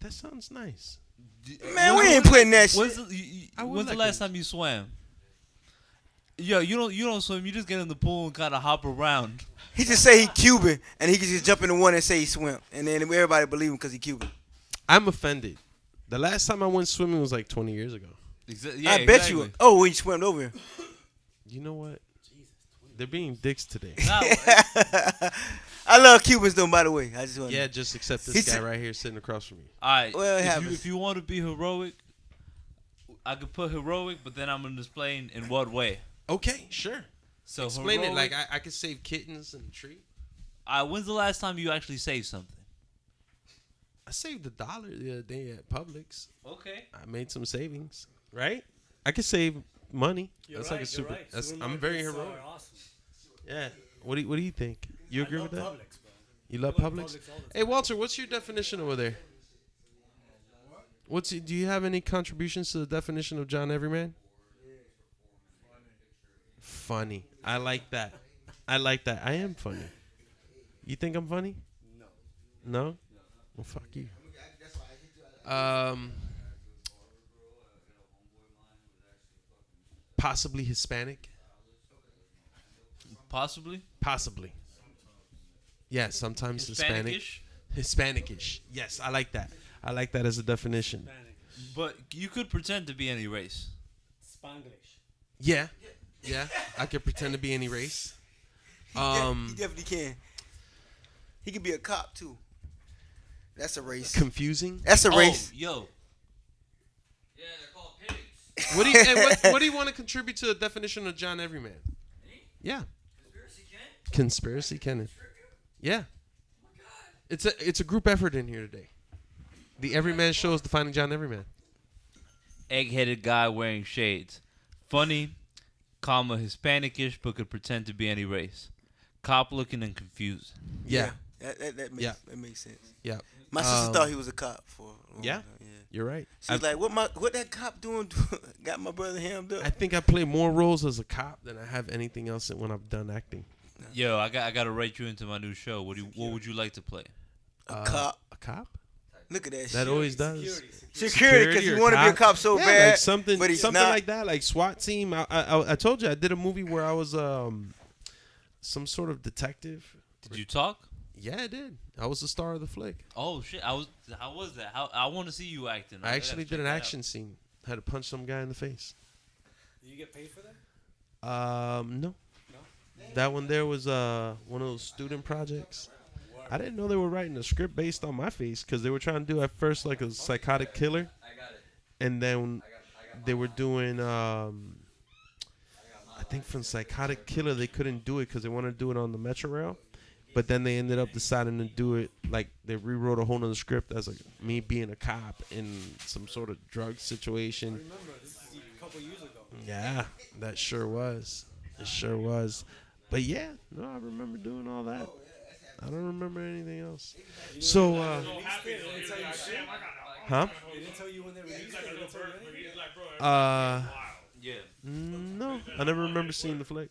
That sounds nice. Man, we ain't putting that When's shit. when's the last time you swam? Yo, you don't swim. You just get in the pool and kind of hop around. He just say he Cuban, and he can just jump in the water and say he swim, and then everybody believe him because he Cuban. I'm offended. The last time I went swimming was like 20 years ago. Yeah, I bet you. Oh, when you swam over here. You know what? They're being dicks today. I love Cubans though. By the way, I just want. Yeah, just accept this guy right here sitting across from me. All right. Well, it happens. If you want to be heroic, I could put heroic, but then I'm gonna explain in what way. Okay, sure. So Explain heroic, it like I could save kittens in a tree. When's the last time you actually saved something? I saved $1 the other day at Publix. Okay. I made some savings, right? I could save money. You're That's right, like a super. Right. That's, I'm very Supermarkets heroic. are awesome. Yeah. What do you think? You agree I with love that? Publix, bro. You love I love Publix? Publix all the time. Hey Walter, what's your definition over there? Do you have any contributions to the definition of John Everyman? Funny. I like that. I am funny. You think I'm funny? No. No? Well, fuck you. Possibly Hispanic. Possibly. Yeah, sometimes Hispanic. Hispanicish. Yes, I like that. I like that as a definition. But you could pretend to be any race. Spanglish. Yeah. I could pretend to be any race. He definitely can. He could be a cop too. That's a race. Confusing. That's a race. Yo. Yeah, they're called pigs. What do you want to contribute to the definition of John Everyman? Yeah. Conspiracy Kenneth. Yeah. It's a group effort in here today. The Everyman Show is defining John Everyman. Egg-headed guy wearing shades. Funny, comma, Hispanicish, but could pretend to be any race. Cop looking and confused. Yeah. That makes sense. Yeah. My sister thought he was a cop for a long time. You're right. She's like, what that cop doing? Got my brother hammed up. I think I play more roles as a cop than I have anything else when I'm done acting. Yo, I got to write you into my new show. What would you like to play? A cop. A cop? Look at that shit. That always does. Security, because you want to be a cop so bad. Like something not. like that, like SWAT team. I told you I did a movie where I was some sort of detective. Did you talk? Yeah, I did. I was the star of the flick. Oh shit! How was that? I want to see you acting. I actually did an action scene. Had to punch some guy in the face. Did you get paid for that? No. That one there was one of those student projects. I didn't know they were writing a script based on my face because they were trying to do at first like a psychotic killer, and then they were doing I think from psychotic killer they couldn't do it because they wanted to do it on the Metro Rail, but then they ended up deciding to do it like they rewrote a whole nother script as like me being a cop in some sort of drug situation. I remember this is a couple years ago. Yeah, that sure was. It sure was. But yeah, no, I remember doing all that. I don't remember anything else. So, huh? They didn't tell you when they released it? They didn't tell you anything? No, I never remember seeing the flick.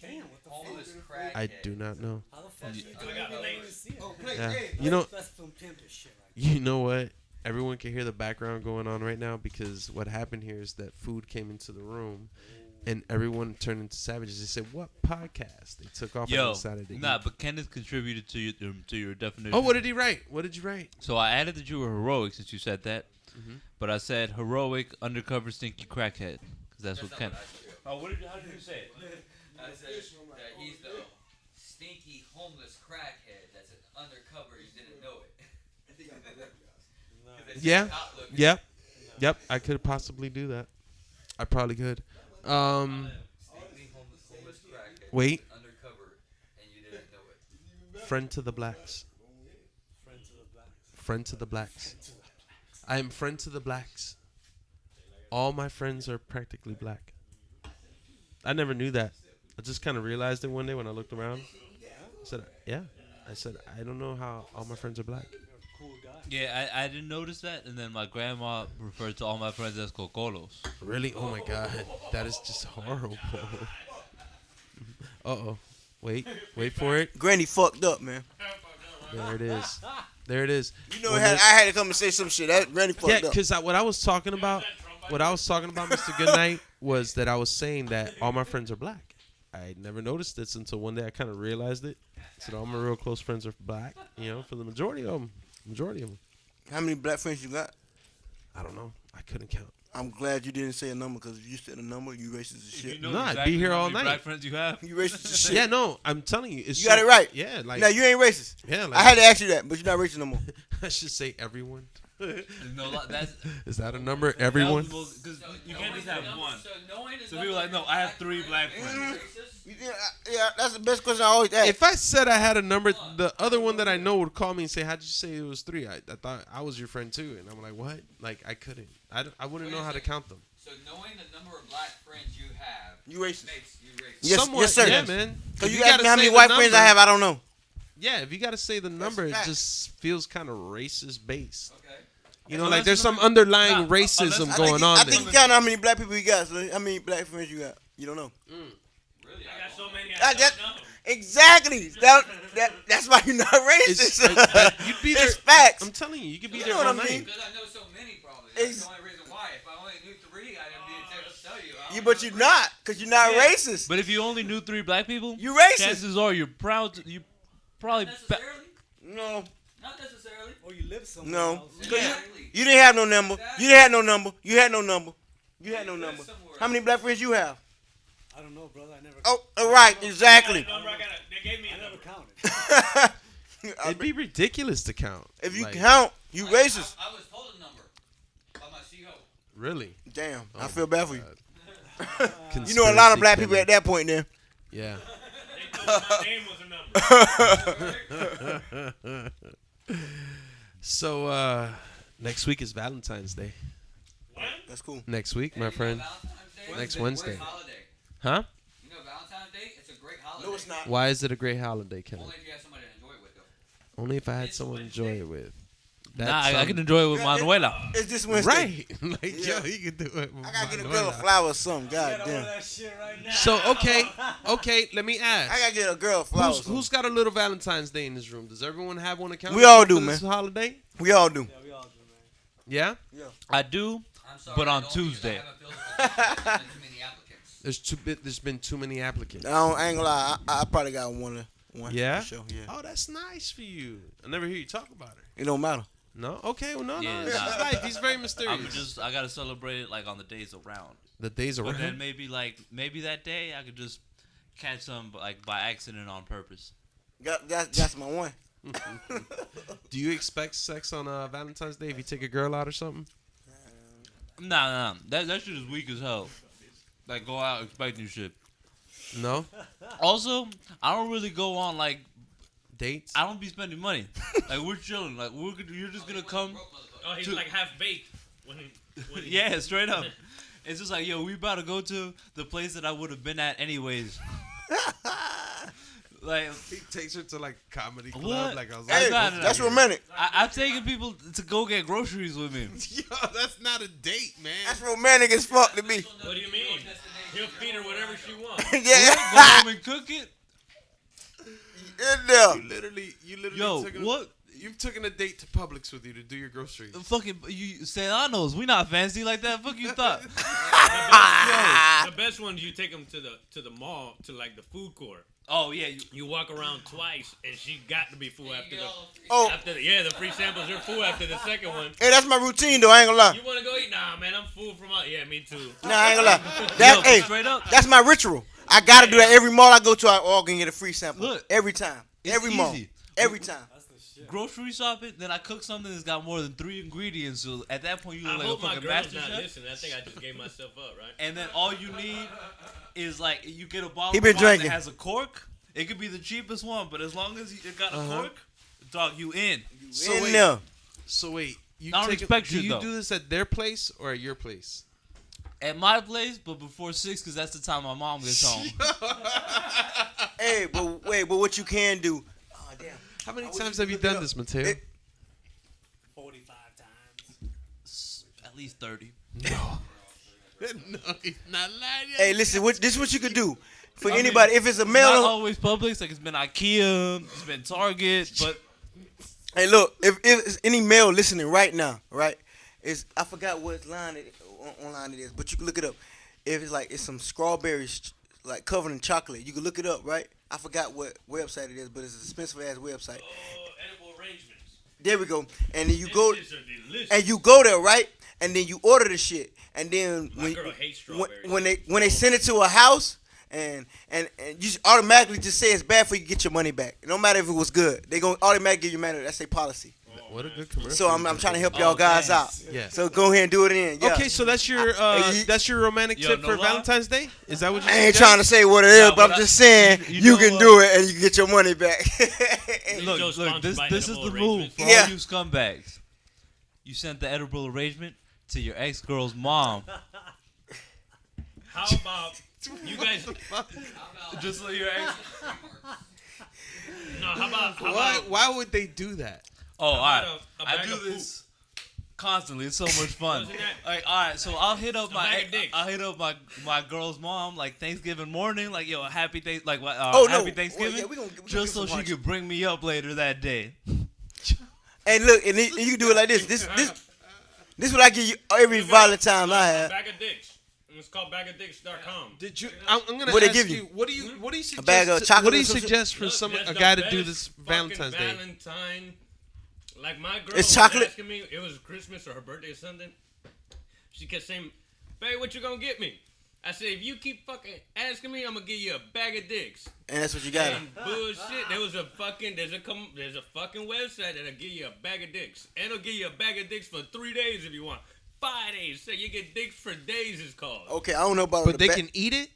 Damn, what the fuck? I do not know. How the fuck you doing it? I didn't see it. Yeah. You know, That's some pimp shit right you know what? Everyone can hear the background going on right now because what happened here is that food came into the room. And everyone turned into savages. They said, "What podcast?" They took off and decided to eat. But Kenneth contributed to your definition. Oh, what did he write? What did you write? So I added that you were heroic since you said that. But I said heroic, undercover, stinky crackhead. Because that's what Kenneth. How did you say it? I said that he's the stinky homeless crackhead that's an undercover. You didn't know it. Yeah. Yep. I could possibly do that. I probably could. Wait. Friend to the blacks. Friend to the blacks. Friend to the blacks. I am friend to the blacks. All my friends are practically black. I never knew that. I just kind of realized it one day when I looked around. I said, yeah. I said, I don't know how all my friends are black. Cool guy. Yeah, I didn't notice that, and then my grandma referred to all my friends as cocolos. Really? Oh my God. That is just horrible. Uh-oh. Wait for it. Granny fucked up, man. There it is. There it is. You know, I had to come and say some shit. That Granny fucked Yeah, up. because what I was talking about, Mr. Goodnight, was that I was saying that all my friends are black. I never noticed this until one day I kind of realized it. So all my real close friends are black, for the majority of them. How many black friends you got? I don't know. I couldn't count. I'm glad you didn't say a number, because if you said a number, you racist as shit. You know No, I'd exactly be here how all many night. black friends you have? You racist as shit. Yeah, no, I'm telling you. You got it right. Yeah, like Now, you ain't racist. Yeah, I had to ask you that, but you're not racist no more. I should say everyone. No, that's Is that a number? Everyone? Because you can't just have one. So knowing the So number people are like, of no, I have 3 black friends friends. is racist? Yeah, that's the best question I always ask. If I said I had a number, the other one that I know would call me and say, "How'd you say it was 3?" I thought I was your friend too, and I'm like, "What?" Like I couldn't. I wouldn't know how to count them. So knowing the number of black friends you have You racist. makes you racist. Yes, Somewhat, yes, sir. Yeah, man. So If you gotta ask me how say many the white friends I number- have, I don't know. Yeah, if you got to say the number, it fact. just feels kind of racist based. Okay. You know, So like let's there's some remember- underlying Nah, racism let's- going on I there. think you count how many black people you got. So how many black friends you got? You don't know. Really? I got so many. I don't know. Exactly. That's why you're not racist. You'd be there. It's facts. I'm telling you, you could be You there know what all I night. mean? Because I know so many probably. That's the only reason why. If I only knew 3, I'd be able to tell you. But you're not, because you're not racist. But if you only knew 3 black people, You racist. chances are you're proud. You probably. Not necessarily. No. Not necessarily. Or you live somewhere No. else. 'Cause Exactly. You didn't have no number. You didn't have no number. You had no number. You had no You live number. somewhere How many black friends you have? I don't know, brother. I never. Oh, all right, exactly. They gave me I a never number. counted. It'd be ridiculous to count. If you Like, count, you racist. I was told a number by my CEO. really, Damn, I feel bad for you. God. You know a lot of black Conspiracy people at that point then. Yeah. They told me my name was a number. So next week is Valentine's Day. That's cool. Next week, my And you know friend. Valentine's Day Next is a Wednesday. great holiday. Huh? You know Valentine's Day? It's a great holiday. No, it's not. Why is it a great holiday, Kenneth? Only if you have somebody to enjoy it with, though. Only if I had someone to enjoy it with. Nah, I can enjoy it with Manuela. It's this Wednesday. Right. Like, Yeah. yo, you can do it. With I gotta get a Manuela. girl a flower or something. God Get all damn. that shit right now. So, okay, let me ask. I gotta get a girl a flower. or something. Who's got a little Valentine's Day in this room? Does everyone have one account? We all do, for this man. holiday? We all do. Yeah, we all do, man. Yeah? I do, I'm sorry, but I on don't because Tuesday. I haven't filled it with too many applicants. There's been too many applicants. I ain't gonna lie. I probably got one. Yeah? For sure. Yeah. Oh, that's nice for you. I never hear you talk about her. It don't matter. No? Okay, well, no, Yeah, no. It's nah. his life. He's very mysterious. I gotta celebrate it like on the days around. The days But then around. maybe that day I could just catch some like by accident on purpose. That's my one. Do you expect sex on Valentine's Day if you take a girl out or something? Nah. That shit is weak as hell. Like go out expecting shit. No? Also, I don't really go on like Dates? I don't be spending money. Like we're chilling. Like you're just gonna come. Oh, he's To- like half baked. When he Yeah, straight up. It's just like, yo, we about to go to the place that I would have been at anyways. Like, He takes her to like comedy club. What? Like I was Hey, Nah, that's romantic. I've taken people to go get groceries with me. Yo, that's not a date, man. That's romantic as fuck to me. What do you mean? He'll feed her whatever she wants. Go Yeah. home and cook it. In there. You literally Yo, took what? You've taken a date to Publix with you to do your groceries. Fucking you Serranos, we not fancy like that. Fuck you thought. The best one, you take them to the mall, to like the food court. Oh yeah, You walk around twice, and she got to be full after the. Oh, The free samples are full after the second one. hey, that's my routine though. I ain't gonna lie. You want to go eat? Nah, man, I'm full from out. Yeah, me too. Nah, I ain't gonna lie. That, hey, straight up. that's my ritual. I gotta do that every mall I go to. I all can get a free sample. Look, Every time. it's Every mall. easy. Every time. That's the shit. Grocery shopping, then I cook something that's got more than 3 ingredients. So at that point, you I look like hope a my fucking girl's master not chef. listening. I think I just gave myself up, right? And then all you need is like you get a bottle He been of wine drinking. that has a cork, It could be the cheapest one, but as long as it got a Uh-huh. cork, dog, you in. So in wait, there. So wait, you I don't expect do you, you though. do this at their place or at your place? At my place, but before 6, because that's the time my mom gets home. Hey, but wait, but what you can do? Oh damn. How many times have you done this, Mateo? 45 times. At least 30. No, he's not lying. Hey, listen, this is what you could do for I mean, anybody. If it's a Not male, always Publix. Like, it's been IKEA, it's been Target, but hey, look, if it's any male listening right now, right? I forgot what line online it is, but you can look it up. If it's like it's some strawberries like covered in chocolate, you can look it up, right? I forgot what website it is, but it's an expensive ass website. Oh, edible arrangements. There we go. And then you go These are delicious. and you go there, right? And then you order the shit. And then My girl hates strawberries. when they send it to a house and you just automatically just say it's bad for you, get your money back. No matter if it was good, they gonna automatically give you money. That's their policy. What a good commercial. So I'm trying to help y'all guys thanks. out. Yeah. So go ahead and do it in. Yeah. Okay, so that's your romantic Yo, tip no for lie. Valentine's Day? Is that what you I ain't suggest? trying to say what it is, Nah, but I'm but just saying you you know can what? do it and you can get your money back. look, sponsored this by is edible the rule arrangements. for Yeah. all you scumbags. You sent the edible arrangement to your ex-girl's mom. How about you guys? Just so your ex... No, how about Why would they do that? Oh, all right. a I bag do of this constantly. It's so much fun. Wasn't that- Like, all right, so I'll hit up bag of dicks. I'll hit up my girl's mom like Thanksgiving morning, like yo, happy Oh, no. happy Thanksgiving, Well, yeah, we gonna just so get some she could bring me up later that day. And look, and you can do it like this. This what I give you every Valentine I have. Bag of dicks. And it's called bagadicks.com. Did you? I'm gonna What they ask give you. you? What do you suggest? bag of chocolate What do you or some shit? suggest for Look, some that's a the guy to do best this fucking Valentine's Day? Valentine. Like my girl It's was chocolate? asking me, it was Christmas or her birthday or something. She kept saying, "Babe, what you gonna get me?" I said, "If you keep fucking asking me, I'm gonna give you a bag of dicks." And that's what you got. And bullshit. There's a fucking website that'll give you a bag of dicks. And it'll give you a bag of dicks for 3 days if you want. 5 days. So you get dicks for days, it's called. Okay, I don't know about But the they can eat it.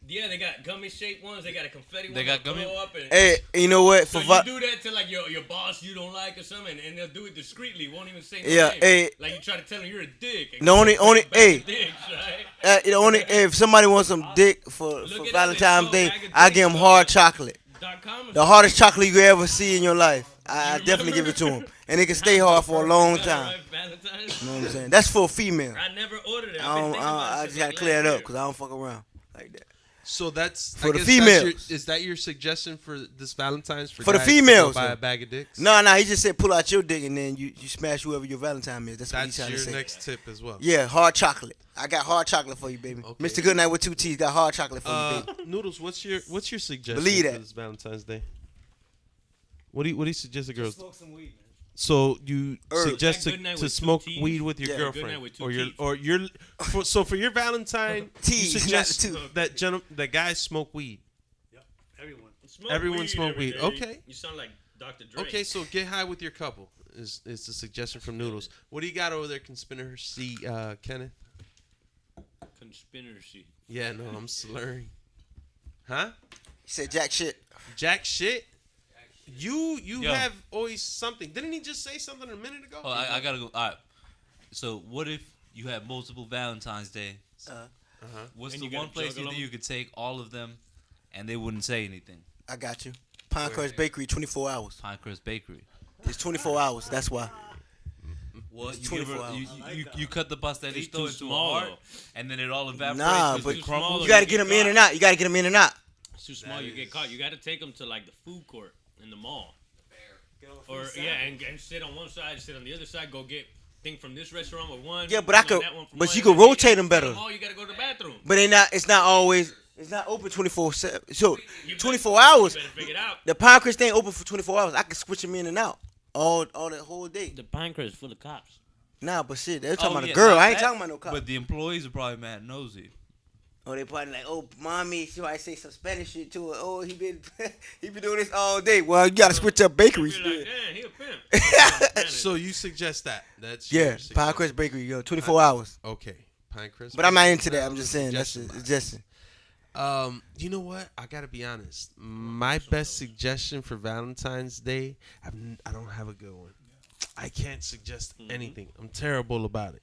Yeah, they got gummy shaped ones. They got a confetti one. They got that'll gummy- blow up and, Hey, you know what? so For you do that to like your boss you don't like or something, and they'll do it discreetly. Won't even say no Yeah, name. hey. Like you try to tell them you're a dick. and The only- you get a only- bag hey. of dicks, right? if somebody wants some dick for Look it up, Valentine's it's Day, called bag of I give them dicks. hard chocolate. .com. The hardest chocolate you could ever see in your life. I definitely give it to them. And it can stay hard for a long time. Valentine's. You know what I'm saying? That's for a female. I never ordered it. I just gotta clear it up because I don't fuck around like that. So that's For I the guess that's females. is that your suggestion for this Valentine's For the guys to go females, buy though. a bag of dicks? No, he just said pull out your dick and then you smash whoever your Valentine is. That's what he's That's trying your to say. next tip as well. Yeah, hard chocolate. I got hard chocolate for you, baby. Okay. Mr. Goodnight with 2 T's got hard chocolate for you, baby. Noodles, what's your suggestion Believe for that. this Valentine's Day? What do you suggest the girls? Smoke some weed, man. So you Herbs. suggest Like good night to with two smoke T's? weed with your Yeah, good girlfriend night with two or your T's. or your so for your Valentine T's, you not suggest the two. that guys smoke weed. Yep. Everyone. Everyone smoke every weed. day. Okay. You sound like Dr. Dre. Okay, so get high with your couple is the suggestion from Noodles. What do you got over there, conspiracy, Kenneth? Conspiracy. Yeah, no, I'm slurring. Huh? He said jack shit. Jack shit. You Yo. have always something. Didn't he just say something a minute ago? Oh, I gotta go. All right. So what if you had multiple Valentine's Day? What's And the you gotta one place you juggle think them? you could take all of them, and they wouldn't say anything? I got you. Pinecrest Bakery, 24 hours. Pinecrest Bakery. It's 24 hours. That's why. What? It's You, 24 give her, hours. you cut the pastelito It's too into small, a heart, though. and then it all evaporates. Nah, because but it crumbles. you got to get them in and out. You got to get them in and out. It's too small. You get caught. You got to take them to like the food court in the mall. Get off Or the side. yeah, and sit on one side, sit on the other side. Go get thing from this restaurant with one. Yeah, but I you know, could- that one from but one, you and could then rotate them get better. all, you got to go to the bathroom. But it's not always. It's not open 24/7. So You 24 better- hours. You better figure it out. The Pinecrest ain't open for 24 hours. I can switch them in and out all that whole day. The Pinecrest is full of cops. Nah, but shit, they're talking Oh, about yeah, a girl. not I ain't that, talking about no cop. But the employees are probably mad nosy. Oh, they probably like, oh, mommy, she might say some Spanish shit to her. Oh, he been doing this all day. Well, you gotta switch up bakeries. You're like, damn, he a pimp. So you suggest that? That's Yeah, your suggestion. Pinecrest Bakery, 24 hours. Okay, Pinecrest. But I'm not into that. I'm just saying that's a suggestion. You know what? I gotta be honest. My best suggestion for Valentine's Day, I don't have a good one. I can't suggest anything. I'm terrible about it.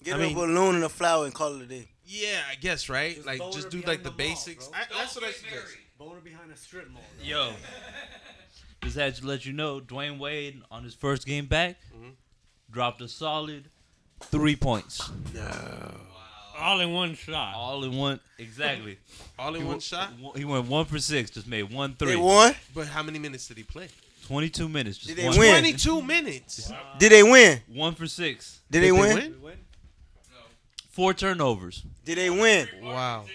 Get a balloon and a flower and call it a day. Yeah, I guess, right? Just Like, boner just do behind like the the mall, basics. bro. That's what I suggest. Boner behind a strip mall. Bro. Yo, just had to let you know, Dwayne Wade on his first game back dropped a solid 3 points. No. All in one shot. All in one, exactly. All in one shot? He went 1 for 6, just made 1 3. They won? But how many minutes did he play? 22 minutes. Just Did they one. win? 22 minutes. Wow. Did they win? 1 for 6. Did they win? Did we win? 4 turnovers. Did they win? Wow.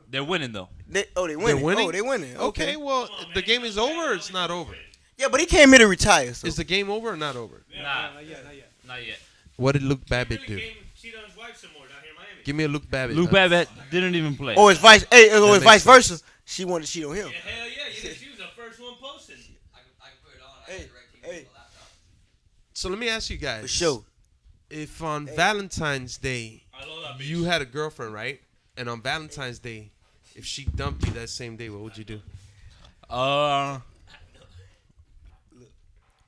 They're winning though. They winning. They're winning? Oh, they winning. Okay, well, the game is over or it's not over? Yeah, but he came here to retire. So. Is the game over or not over? Nah, Not yet. Not yet. not yet. What did Luke Babbitt do? Cheat on his wife some more down here in Miami. Give me a Luke Babbitt. Luke Babbitt didn't even play. Oh, it's vice. Hey, oh, it's makes vice versa. She wanted to cheat on him. Yeah, hell yeah. She was the first one posting. I can put it on. I Hey, got DirecTV hey. on the laptop. So let me ask you guys. For sure. If on Valentine's Day I love that bitch. you had a girlfriend, right? And on Valentine's Day, if she dumped you that same day, what would you do?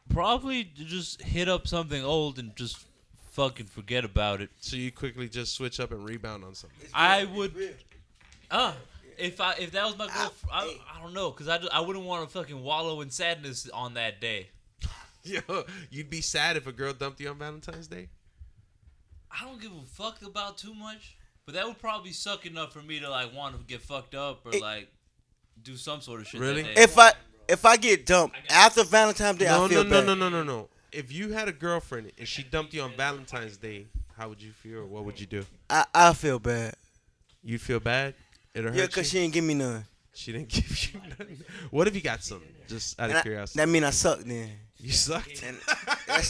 Probably just hit up something old and just fucking forget about it. So you quickly just switch up and rebound on something. I would. If that was my girl, I don't know, cause I wouldn't want to fucking wallow in sadness on that day. Yo, you'd be sad if a girl dumped you on Valentine's Day? I don't give a fuck about too much, but that would probably suck enough for me to like want to get fucked up or like do some sort of shit. Really? That day. If I get dumped after Valentine's Day, I feel bad. No. If you had a girlfriend and she dumped you on Valentine's Day, how would you feel or what would you do? I feel bad. You feel bad? It'll hurt Yeah, cause she ain't give me none. She didn't give you nothing. What if you got some? Just out of curiosity. That mean I sucked then. You sucked. And that's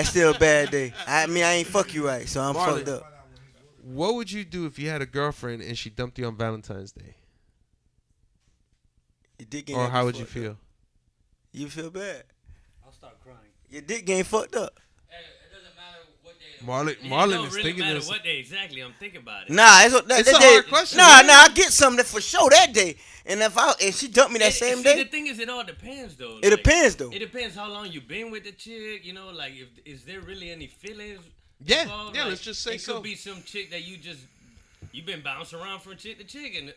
still a bad day. I mean I ain't fuck you right, so I'm Marlon, fucked up. What would you do if you had a girlfriend and she dumped you on Valentine's Day? Your dick Or ain't how would you fucked feel? up. You feel bad. I'll start crying. Your dick ain't fucked up. Hey, it doesn't matter what day. Marlon It is don't really thinking matter this. what day exactly. I'm thinking about it. Nah, it's It's that a day, hard question, Nah, man. I get something that for sure that day. And if she dumped me that same See, day, the thing is, it all depends though. it depends though. It depends how long you been with the chick. You know, like is there really any feelings? Yeah, involved? yeah, Like, let's just say it so. could be some chick that you've been bouncing around from chick to chick, and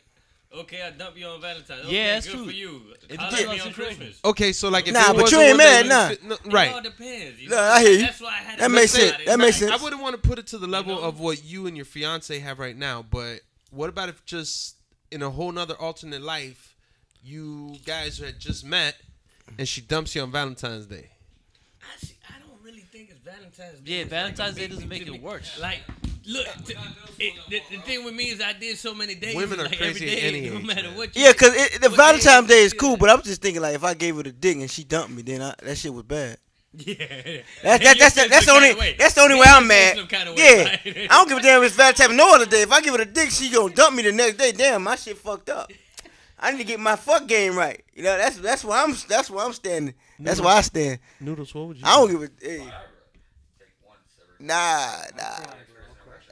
okay, I dump you on Valentine's. Okay, Yeah, that's good true. for you. It Holler depends at on me on situation. Christmas. Okay, so like if Nah, it but was you the ain't one that mad, you nah. fit- right. It all depends. You Nah, know? I hear you. That's why I had That to makes think sense. about it. That makes sense. I wouldn't want to put it to the level know? of what you and your fiance have right now, but what about if just in a whole nother alternate life, you guys had just met and she dumps you on Valentine's Day? I don't really think it's Valentine's Day. Yeah, It's Valentine's like a Day doesn't big make thing it to me. worse. Like, look, the thing with me is I did so many days. Women are like crazy every at day, any no age, matter man. what. You Yeah, cause the what Valentine's Day is yeah. cool, but I'm just thinking like if I gave her the dick and she dumped me, then that shit was bad. Yeah, That's the only way I'm mad. Yeah, I don't give a damn if it's Valentine's no other day. If I give her the dick, she gonna dump me the next day. Damn, my shit fucked up. I need to get my fuck game right. You know, that's where I'm standing. That's where I stand. Noodles, what would you I don't do? give a. Hey. Nah.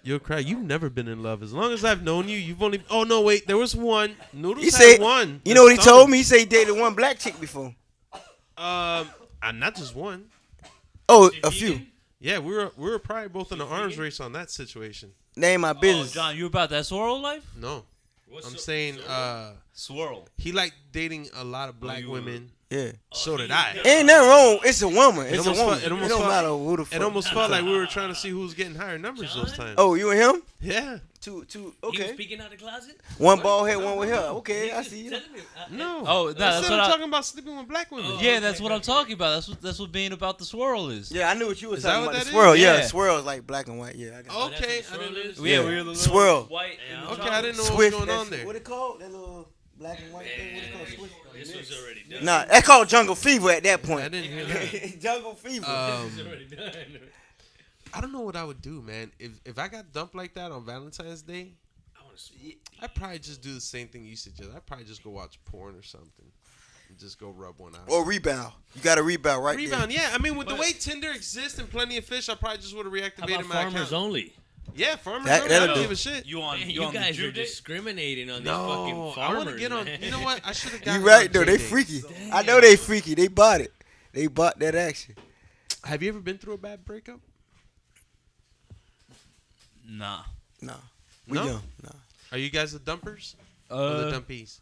You'll cry. You've never been in love. As long as I've known you, you've only. Oh no, wait. There was one. Noodles He had said one. You know what he told me? He said he dated one black chick before. Not just one. Oh, a few. Yeah, we were probably both in the arms race on that situation. Name my Oh, business. John, you about that swirl life? No, I'm saying Swirl. he liked dating a lot of black you women. Yeah. So did I. Ain't nothing wrong. It's a woman. It's a almost woman. felt- it It almost don't felt- matter who the fuck. It almost felt like we were trying to see who was getting higher numbers those times. Oh, you and him? Yeah. Two. He was Okay. speaking out the closet. One bald head, one with her. Okay, I see you. Telling me, No. Oh, no, I that's said what I'm I- talking about sleeping with black women. Yeah, that's what I'm talking about. That's what being about the swirl is. Yeah, I knew what you were Is that talking what about. that The is? swirl. Yeah, Yeah. swirl is like black and white. Yeah, I got it. Okay. that's what swirl is? Yeah, Yeah. we're the little Swirl. white. and the Okay, I chocolate. didn't know what Swish. was going on there. What it called? That little black and white thing. What it called? Swish. This was already done. Nah, that called jungle fever at that I point. didn't hear that. Jungle fever. This is already done. I don't know what I would do, man. If I got dumped like that on Valentine's Day, I want to see. I'd probably just do the same thing you suggest. I'd probably just go watch porn or something. And just go rub one out. Or rebound. You got to rebound right Rebound, there. yeah. I mean, with the But- way Tinder exists and Plenty of Fish, I probably just would have How reactivated about my farmers account. only? Yeah, farmers That'll don't do. give a shit. You on Man, you you on the guys Jew are day? discriminating on these No, fucking I farmers. want to get on. man. You know what? I should have got. You on right though. They J-Day. freaky. I know they freaky. They bought it. They bought that action. Have you ever been through a bad breakup? Nah. Nah. We No? young. Nah. Are you guys the dumpers or the dumpies?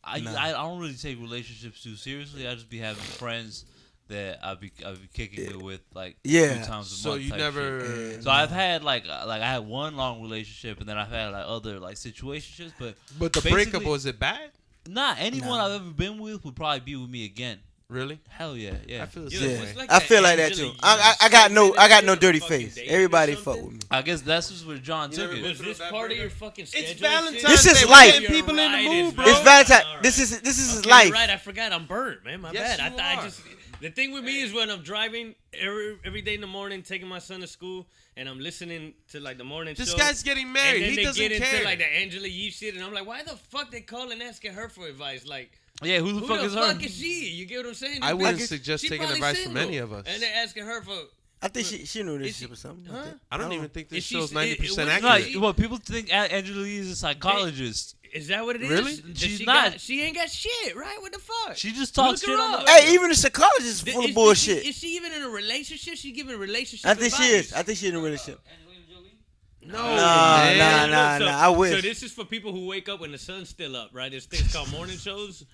I Nah. I don't really take relationships too seriously. I just be having friends that I'll be kicking it with like Yeah. 2 times a So month. you type never. shit. So I've had like I had one long relationship and then I've had like other like situationships, but But the basically- breakup, was it bad? nah, anyone Nah. I've ever been with would probably be with me again. Really? Hell yeah, yeah. I feel the Yo, same Yeah. it's way. like I that feel like that Angela too. I Yee got no statement dirty fucking face. date or Everybody something. fuck with me. I guess that's just where John You took never it. been Was through a this bad part of breakup? your fucking schedule? It's and Valentine's shit? This is Day. We're life. getting people in the You're mood, right, bro. It's Valentine. All This right. is his Okay, life. you're right. I forgot. I'm burnt, man. My Yes, bad. you I are. just the thing with me is when I'm driving every day in the morning, taking my son to school, and I'm listening to like the morning This show. guy's getting married. And then He they doesn't get into care. like the Angela Yee shit, and I'm like, why the fuck they calling asking her for advice? Like, Yeah, who the who fuck the is fuck her? is she? You get what I'm saying? I This wouldn't bitch- suggest she taking probably advice from single. any of us. And they're asking her for. I think she knew this Is shit she- or something. huh? I don't even think this Is she- show's it- 90% it- No, accurate. well, people think Angela Lee is a psychologist. Is that what it is? Really? Does She's she not. she ain't got shit, right? What the fuck? She just talks Look her shit on up. the. Hey, even the psychologist is Th- full of is bullshit. She, is she even in a relationship? She giving relationship I think she advice. is. I think she's in a relationship. No, Nah, man. nah. So, I wish. So this is for people who wake up when the sun's still up, right? There's things called morning shows,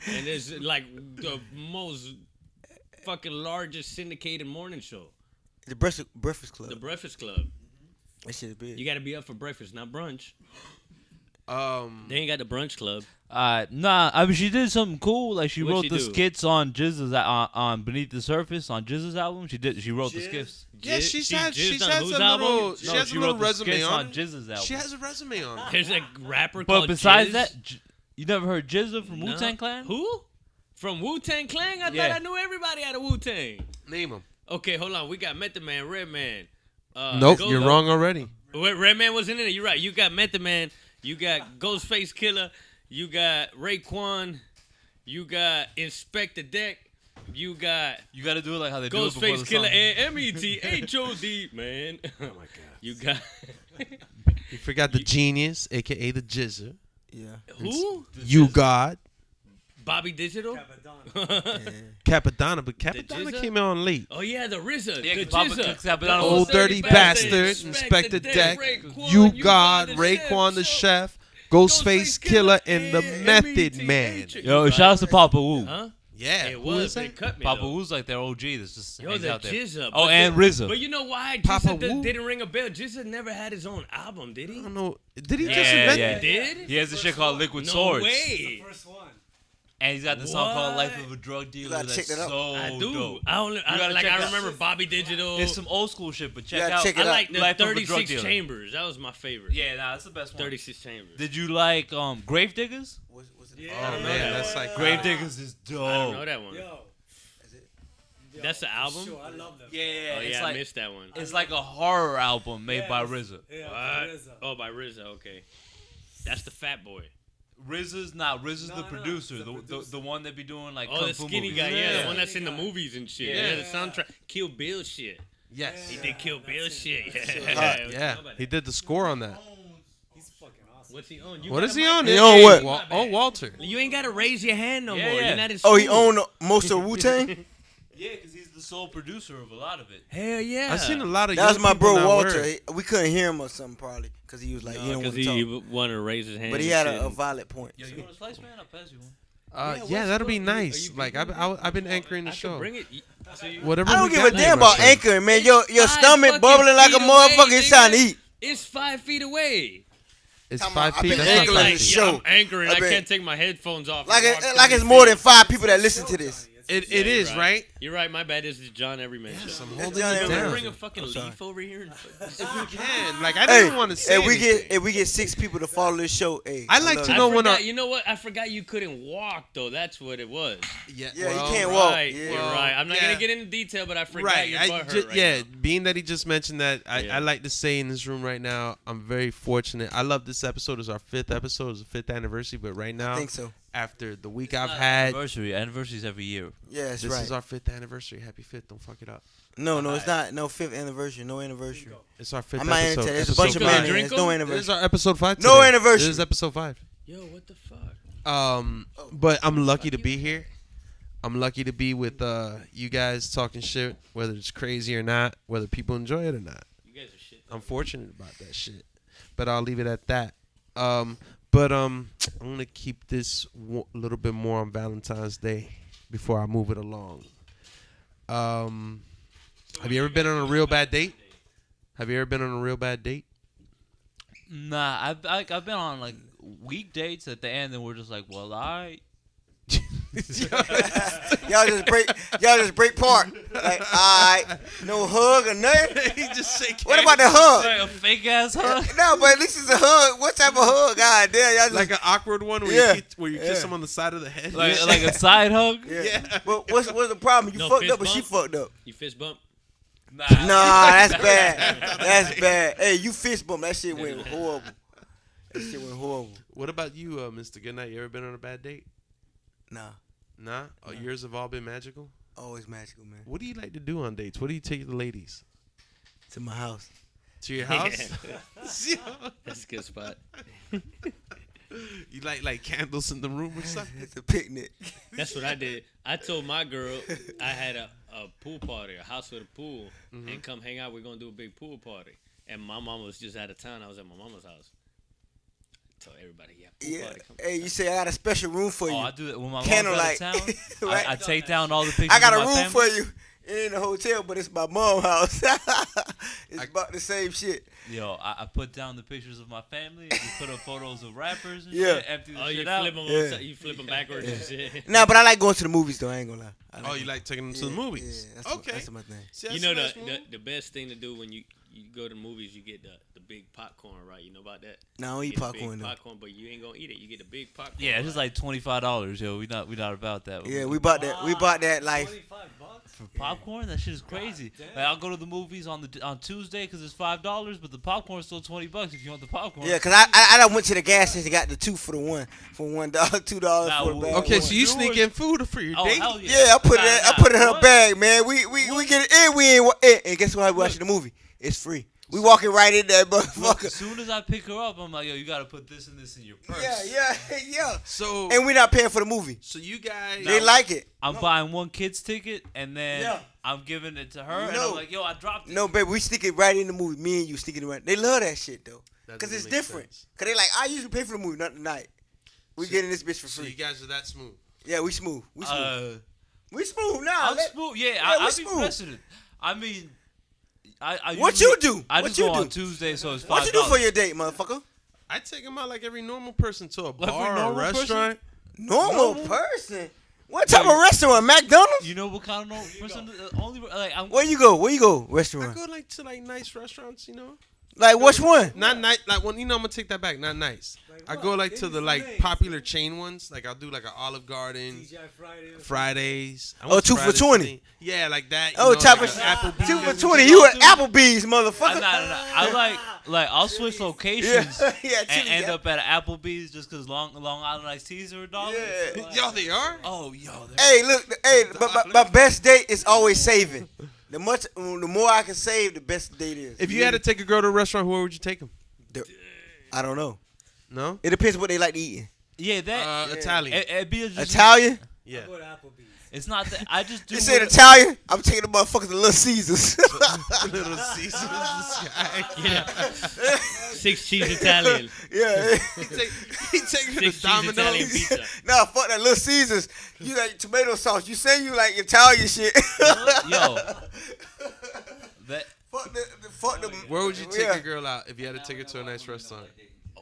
and there's like the most fucking largest syndicated morning show, The Breakfast Club. the Breakfast Club. That shit is big. You got to be up for breakfast, not brunch. Um, They ain't got the brunch club. Nah, I mean she did something cool. Like she What'd wrote she the do? skits on Jizz's on Beneath the Surface on Jizz's album. She wrote the skits. yeah, She she jizzed has on a whose little, album? she No, has she a little wrote the resume skits on on it. Jizz's album. She has a resume on it. There's a rapper But called besides Jizz. that, you never heard Jizza from No. Wu-Tang Clan? Who? From Wu-Tang Clan? I Yeah. thought I knew everybody out of Wu-Tang. Name him. Okay, hold on. We got Method Man, Redman. Nope, Go- you're wrong already. Wait, Redman wasn't in it. You're right. You got Method Man. You got Ghostface Killer. You got Raekwon. You got Inspector Deck. You got You got to do it like how they do it before Ghostface the Killer song. and METHOD, man. Oh my god. You got You forgot the genius, aka the Jizzer. Yeah. who? You got Bobby Digital. Capadonna, but Capadonna Jizza? came on late. Oh yeah, the RZA. Yeah, the 'cause Bobby Jizza. cooks up The on Old dirty bastard, Inspector Deck. You got Raekwon the chef, Ghostface Killer, and the Method Man. Yo, shout out to Papa Wu. Huh? Yeah, It who was. is They that? cut me. Papa though. Wu's like their OG that's just Yo, hangs the out there. Jizza. Oh, but and the- RZA. But you know why Papa Jizza Wu? didn't ring a bell? Jizza never had his own album, did he? I don't know. Did he just Yeah, invent yeah. Did? He has a shit called Liquid No Swords. way. First one. And he's got the song called What? Life of a Drug Dealer gotta that's check that out. so I do. dope. I only. I, gotta like check I that. remember Bobby Digital. It's some old school shit, but check gotta out. check it I out. like the Life of a Drug 36 Dealer. Chambers. That was my favorite. Yeah, nah, that's the best one. 36 Chambers. Did you like Gravediggers? Was it? Yeah. Oh man, that's like Gravediggers is dope. I don't know that one. Yo. That's the album? Sure, I love them. Yeah, Oh it's yeah, I like missed that one. it's like a horror album made Yeah, by it's- RZA. Yeah, What? RZA. Oh, by RZA. Okay, that's the Fat Boy. RZA's No, the no, producer, it's the the producer. one that be doing like Oh, kung the fu skinny movies. guy. Yeah, Yeah. the one that's in the Skinny guy. movies and shit. Yeah. Yeah, the soundtrack. Kill Bill shit. yes, He did Kill Bill shit. hot. Yeah. yeah. He did the score on that. He's fucking awesome. What's he on? You What got is a he mic? on? He on what? Oh, Walter. You ain't gotta raise your hand no Yeah, more. yeah. You're not in Oh, he school. owned most of Wu-Tang? Yeah, because he's the sole producer of a lot of it. Hell yeah. I've seen a lot of. That was young my people bro not Walter. wear it. We couldn't hear him or something probably because he was like, you don't want because to he talk. wanted to raise his hand. But he and had shit. a valid point. Yo, you want a slice, man? I'll pass you one. Yeah, that'll be Are nice. you Like vegan? I've been anchoring the I can show. bring it. So you- Whatever. I don't we give got a in damn the about restaurant. anchoring, man. Your 5 stomach fucking bubbling like a feet motherfucker. away, It's trying to nigga. eat. It's 5 feet away. It's Come on, 5 I've feet. been That's anchoring not the 5 feet. show. I'm anchoring. I I bet. can't take my headphones off. Like and walk like 30 it's more feet. than 5 people that listen to this. It Yeah, it you're is right. right. You're right. My bad. This is John Everyman show. I'm It's holding John it Can we Everyman. down. bring a fucking sorry. leaf over here? If we can, like I didn't want to say anything. if we get 6 people to follow this show, hey, I like love to it. know when forgot, I- you know what? I forgot you couldn't walk though. That's what it was. Yeah, Yeah, well, you can't walk. Right, Yeah. you're right. I'm not yeah. gonna get into detail, but I forgot Right. your I butt ju- hurt right yeah. now. Being that he just mentioned that, Yeah. I like to say in this room right now, I'm very fortunate. I love this episode. It's our 5th episode. It's the 5th anniversary. But right now, I think so. after the week I've had. Anniversaries every year. Yeah, that's This right. is our 5th anniversary. Happy 5th. Don't fuck it up. No, it's not. No 5th anniversary. No anniversary. It's our 5th I'm not episode. into that. There's a Episode bunch of five. men. Drink There's no 'em? This is anniversary. our episode 5 No today. anniversary. This is episode 5. Yo, what the fuck? But I'm lucky to be here. I'm lucky to be with you guys talking shit, whether it's crazy or not, whether people enjoy it or not. You guys are shit. I'm fortunate about that shit. But I'll leave it at that. I'm gonna keep this a little bit more on Valentine's Day before I move it along. Have you ever been on a real bad date? Nah, I've been on like week dates at the end, and we're just like, well, Y'all just break part. Like, alright, no hug or nothing. He just shake What about the hug? like a fake ass hug. No, but at least it's a hug. What type of hug? God damn, y'all just like an awkward one where Yeah. you kiss him on the side of the head. like a side hug. yeah. But what's the problem? You No fucked fist up, but she bump? fucked up. You fist bump? Nah, Nah, that's bad. That's bad. Hey, you fist bump. That shit went horrible. That shit went horrible. What about you, Mr. Goodnight? You ever been on a bad date? Nah, Oh, yours have all been magical? always magical, man. What do you like to do on dates? What do you take the ladies? To my house. To your house? That's a good spot. You like candles in the room or something? It's a picnic. That's what I did. I told my girl I had a pool party, a house with a pool, and come hang out. We're going to do a big pool party. And my mom was just out of town. I was at my mama's house. Told everybody, pool Yeah. party. Come Hey, you say I got a special room for you. Oh, I do that when my mom's Candlelight. out of town. Right? I take down all the pictures. I got a of my room family. for you. It ain't a hotel, but it's my mom's house. It's about the same shit. Yo, I put down the pictures of my family. We put up photos of rappers and Yeah. shit. Empty the Oh, shit you out. flip them, Yeah. you flip them backwards and shit. Nah, but I like going to the movies though. I ain't gonna lie. I like Oh, you like taking them to the movies? Yeah, that's Okay. that's my thing. See, You that's know a nice the, move. the best thing to do when you go to the movies, you get the big popcorn, right? You know about that? Nah, I don't eat Get the popcorn big though. popcorn, but you ain't gonna eat it. You get the big popcorn. Yeah, it's just right? like $25, yo. We not about that. Yeah, we bought that. We bought that life. $25. for popcorn. That shit is crazy. Like, I'll go to the movies on Tuesday because it's $5, but the popcorn's still $20 if you want the popcorn. Yeah, cause I done went to the gas station, got the 2 for the $1, for $1, $2 Nah, for the bag. Okay, one. so you sneak in food for your Oh, date? hell yeah. Yeah, I put it in her What? bag, man. We get it in, we ain't in. And guess what? We watching the movie. It's free. We walking right in there, Look, motherfucker. as soon as I pick her up, I'm like, yo, you gotta put this and this in your purse. Yeah. So, And we not paying for the movie. so you guys, They like it. I'm buying one kid's ticket and then Yeah. I'm giving it to her, and No. I'm like, yo, I dropped it. No, baby, we stick it right in the movie. Me and you stick it right. They love that shit though, That cause it's doesn't make different. sense. Cause they like, I usually pay for the movie, not tonight. We getting this bitch for so free. you guys are that smooth. Yeah, we smooth. We smooth. we smooth now. I'm smooth. Yeah, we I'll be smooth. precedent. I mean, I What usually- you do? I What just you go do? on Tuesday, so it's $5. What you do for your date, motherfucker? I take them out like every normal person to a Like every bar or a normal person? restaurant. Normal person. What type of restaurant? McDonald's? You know what kind of normal person? Only like I'm. Where you go? Where you go? I Restaurant. go like to like nice restaurants, you know. Like which one? Not nice, like when you know I'm gonna take that back. Not nice. I go like to the like popular chain ones. Like I'll do like an Olive Garden, TGI Friday. Fridays. I Oh, went to 2 for Fridays 20. today. Yeah, like that. You Oh, know, type like of an Applebee's. 2 for and 20. shit. You at Applebee's, motherfucker? I like I'll switch locations Yeah, and end yeah. up at Applebee's just because Long Island iced teas are $1. Yeah. Yo, they are. Oh, yo. Hey, look, but my best date is always saving. The more I can save, the best date is. If you had to take a girl to a restaurant, where would you take them? I don't know. No. It depends what they like to eat. Yeah, that. Italian. It'd be just, Italian? Yeah. Go to Applebee's. It's not that. I just do. You said what- Italian? I'm taking the motherfuckers to Little Caesars. Little Caesars in the sky. Yeah. 6 cheese Italian. Yeah. He take her 6 to cheese Italian Domino's. pizza. Nah, fuck that Little Caesars. You like tomato sauce. You say you like Italian shit. Yo. That Fuck the. Where would you take Yeah. a girl out if you had to take her to a nice restaurant?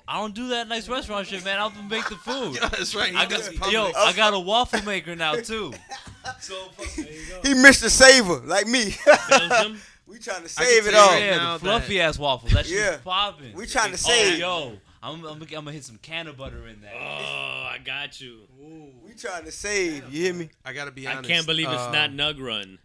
I don't do that nice restaurant shit, man. I'll just make the food. Yeah, that's right. I I got a waffle maker now too. He Mr. Saver, like me. Belgium. We trying to I save can it tell all. you Yeah, now the fluffy ass waffles. That shit's Yeah. popping. We trying to Oh, save. yo, I'm gonna hit some can of butter in there. Oh, I got you. We trying to save. You hear me? I gotta be I honest. can't believe it's not Nug Run.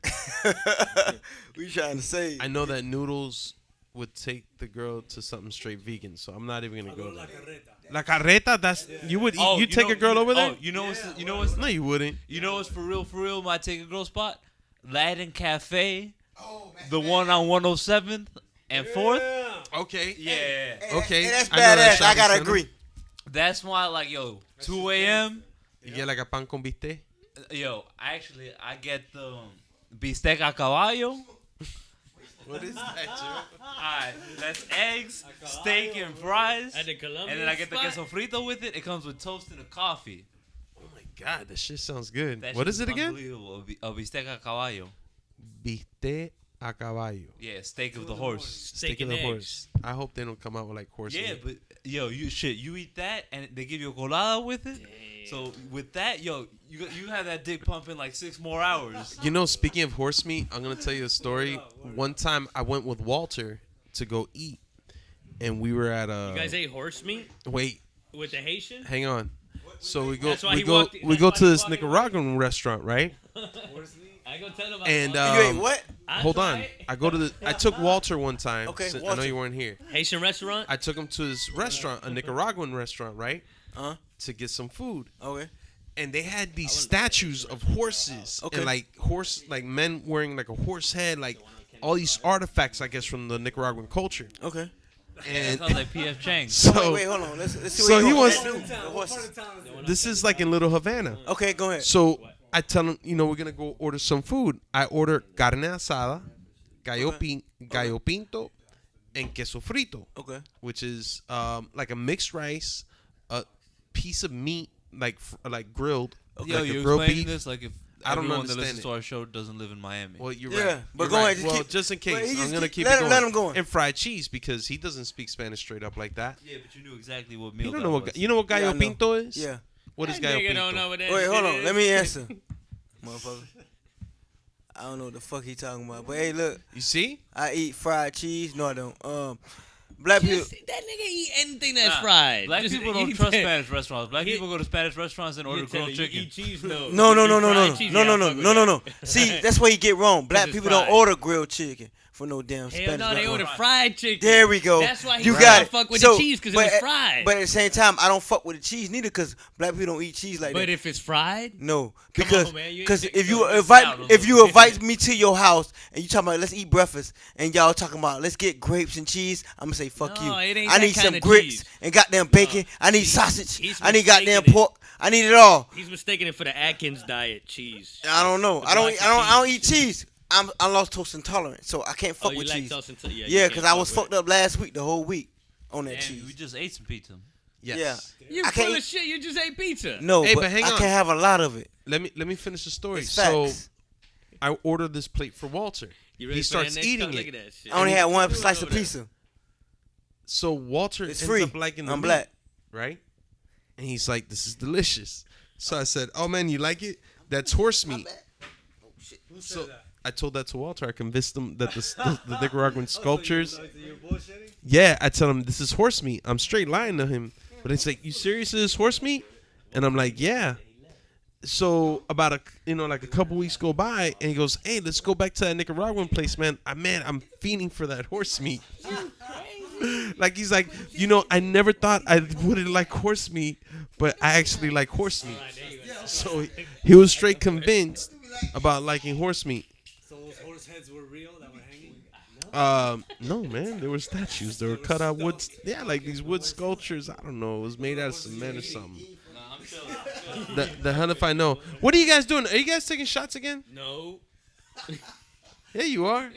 We trying to save. I know that Noodles would take the girl to something straight vegan, so I'm not even gonna go La there. carreta. La carreta, that's you would you take a girl over there? Oh, you know what's No, you wouldn't. You know what's for real, might take a girl spot? Latin Cafe. The one on 107th and 4th. Okay. Yeah. Okay. Hey, that's I know that badass. I shopping gotta center. agree. That's why, like, 2 a.m. You get like a pan con bistec. I get the bistec a caballo. What is that, Joe? Alright, that's eggs, steak, and fries. At the Colombian And then I get the spot? queso frito with it. It comes with toast and a coffee. Oh my God, that shit sounds good. That What shit is it again? Unbelievable. A bistec a caballo. Bistec a caballo. Yeah, steak of the horse. Steak of and the eggs. horse. I hope they don't come out with like horse Yeah, meat. but you eat that and they give you a colada with it. So with that, you have that dick pumping like 6 more hours. You know, speaking of horse meat, I'm gonna tell you a story. One time I went with Walter to go eat, and we were at a. You guys ate horse meat Wait, with the Haitian? hang on. So we go, That's why we he go, walked- we that's go why to he this walked Nicaraguan restaurant, right? I go tell him. And You ate what? hold on, I go to the. I took Walter one time. Okay, I know Walter. you weren't here. Haitian restaurant. I took him to this restaurant, a Nicaraguan restaurant, right? To get some food. Okay. And they had these statues of horses, Okay. and like men wearing like a horse head, like all these artifacts, I guess, from the Nicaraguan culture. Okay. And Sounds like P.F. Chang. so, Wait, hold on. Let's see so what he you wants. want. What part of town is it? This is like in Little Havana. Okay, go ahead. So I tell him, we're gonna go order some food. I order carne asada, gallo pinto, and queso frito. Okay. Which is like a mixed rice, a piece of meat like grilled. Yo, like you a grilled explaining beef. this like if I don't everyone that understand listens it. to our show doesn't live in Miami. Well, you're Yeah, right. but You're go right. ahead, just Well, keep- just in Wait, case, he I'm just gonna keep- keep let it him- going. let him go on. And fried cheese because he doesn't speak Spanish straight up like that. Yeah, but you knew exactly what meal You don't that know was. what you know what gallo Yeah, I know. pinto is? Yeah. What is That gallo nigga pinto? don't know what that Wait, shit hold on. is. Let me answer. Motherfucker. I don't know what the fuck he talking about. But hey, look, You see? I eat fried cheese. No, I don't. Black people. Just, that nigga eat anything that's Nah, fried. Black Just people don't eat trust that. Spanish restaurants. Black He- people go to Spanish restaurants and order He tell grilled you, chicken. Eat cheese, no. No, no, no, Eat no, fried no, cheese, no, yeah, no, I no, fuck with no, no, that. no. See, that's where you get wrong. Black it's people fried. don't order grilled chicken for no damn Hell Spanish no, they restaurant. order fried chicken. There we go. That's why he you said got I it. fuck with So, the cheese because it was fried. But at the same time, I don't fuck with the cheese neither because black people don't eat cheese like But that. if it's fried, No, Come because on, man, you ain't cause taking if you no- invite me to your house and you talking about let's eat breakfast and y'all talking about let's get grapes and cheese, I'm gonna say fuck No, you. it ain't I that need some kind of grits cheese. and goddamn bacon. I need sausage. he's I need goddamn mistaken it. pork. I need it all. he's mistaken it for the Atkins diet cheese. I don't know. The I don't. black I don't eat cheese. cheese. I'm lactose intolerant, so I can't fuck Oh, you with like cheese. toast until Yeah, because I was fucked up last week, the whole week on that And cheese. we just ate some pizza. Yes. Yeah. You're I full can't of shit. You just ate pizza. No, Hey, but, but hang I on. can't have a lot of it. Let me finish the story. It's So facts. I ordered this plate for Walter. You ready He for starts that next eating time? Look it. at that shit. I only had one Doing slice of over there. pizza. So Walter It's ends free. up liking the I'm meat, black. right? And he's like, "This is delicious." So I said, "Oh man, you like it? That's horse meat." Who said So that? I told that to Walter. I convinced him that the Nicaraguan sculptures. So you're bullshitting? Yeah, I tell him this is horse meat. I'm straight lying to him, but it's like, "You serious? This is horse meat?" And I'm like, "Yeah." So about a couple weeks go by, and he goes, "Hey, let's go back to that Nicaraguan place, man. I'm fiending for that horse meat." Like he's like, I never thought I wouldn't like horse meat, but I actually like horse meat. So he was straight convinced about liking horse meat. So those horse heads were real that were hanging? No, man, there were statues. They were cut out wood. Yeah, like these wood sculptures. I don't know. It was made out of cement or something. The hell if I know. What are you guys doing? Are you guys taking shots again? No. Yeah, you are.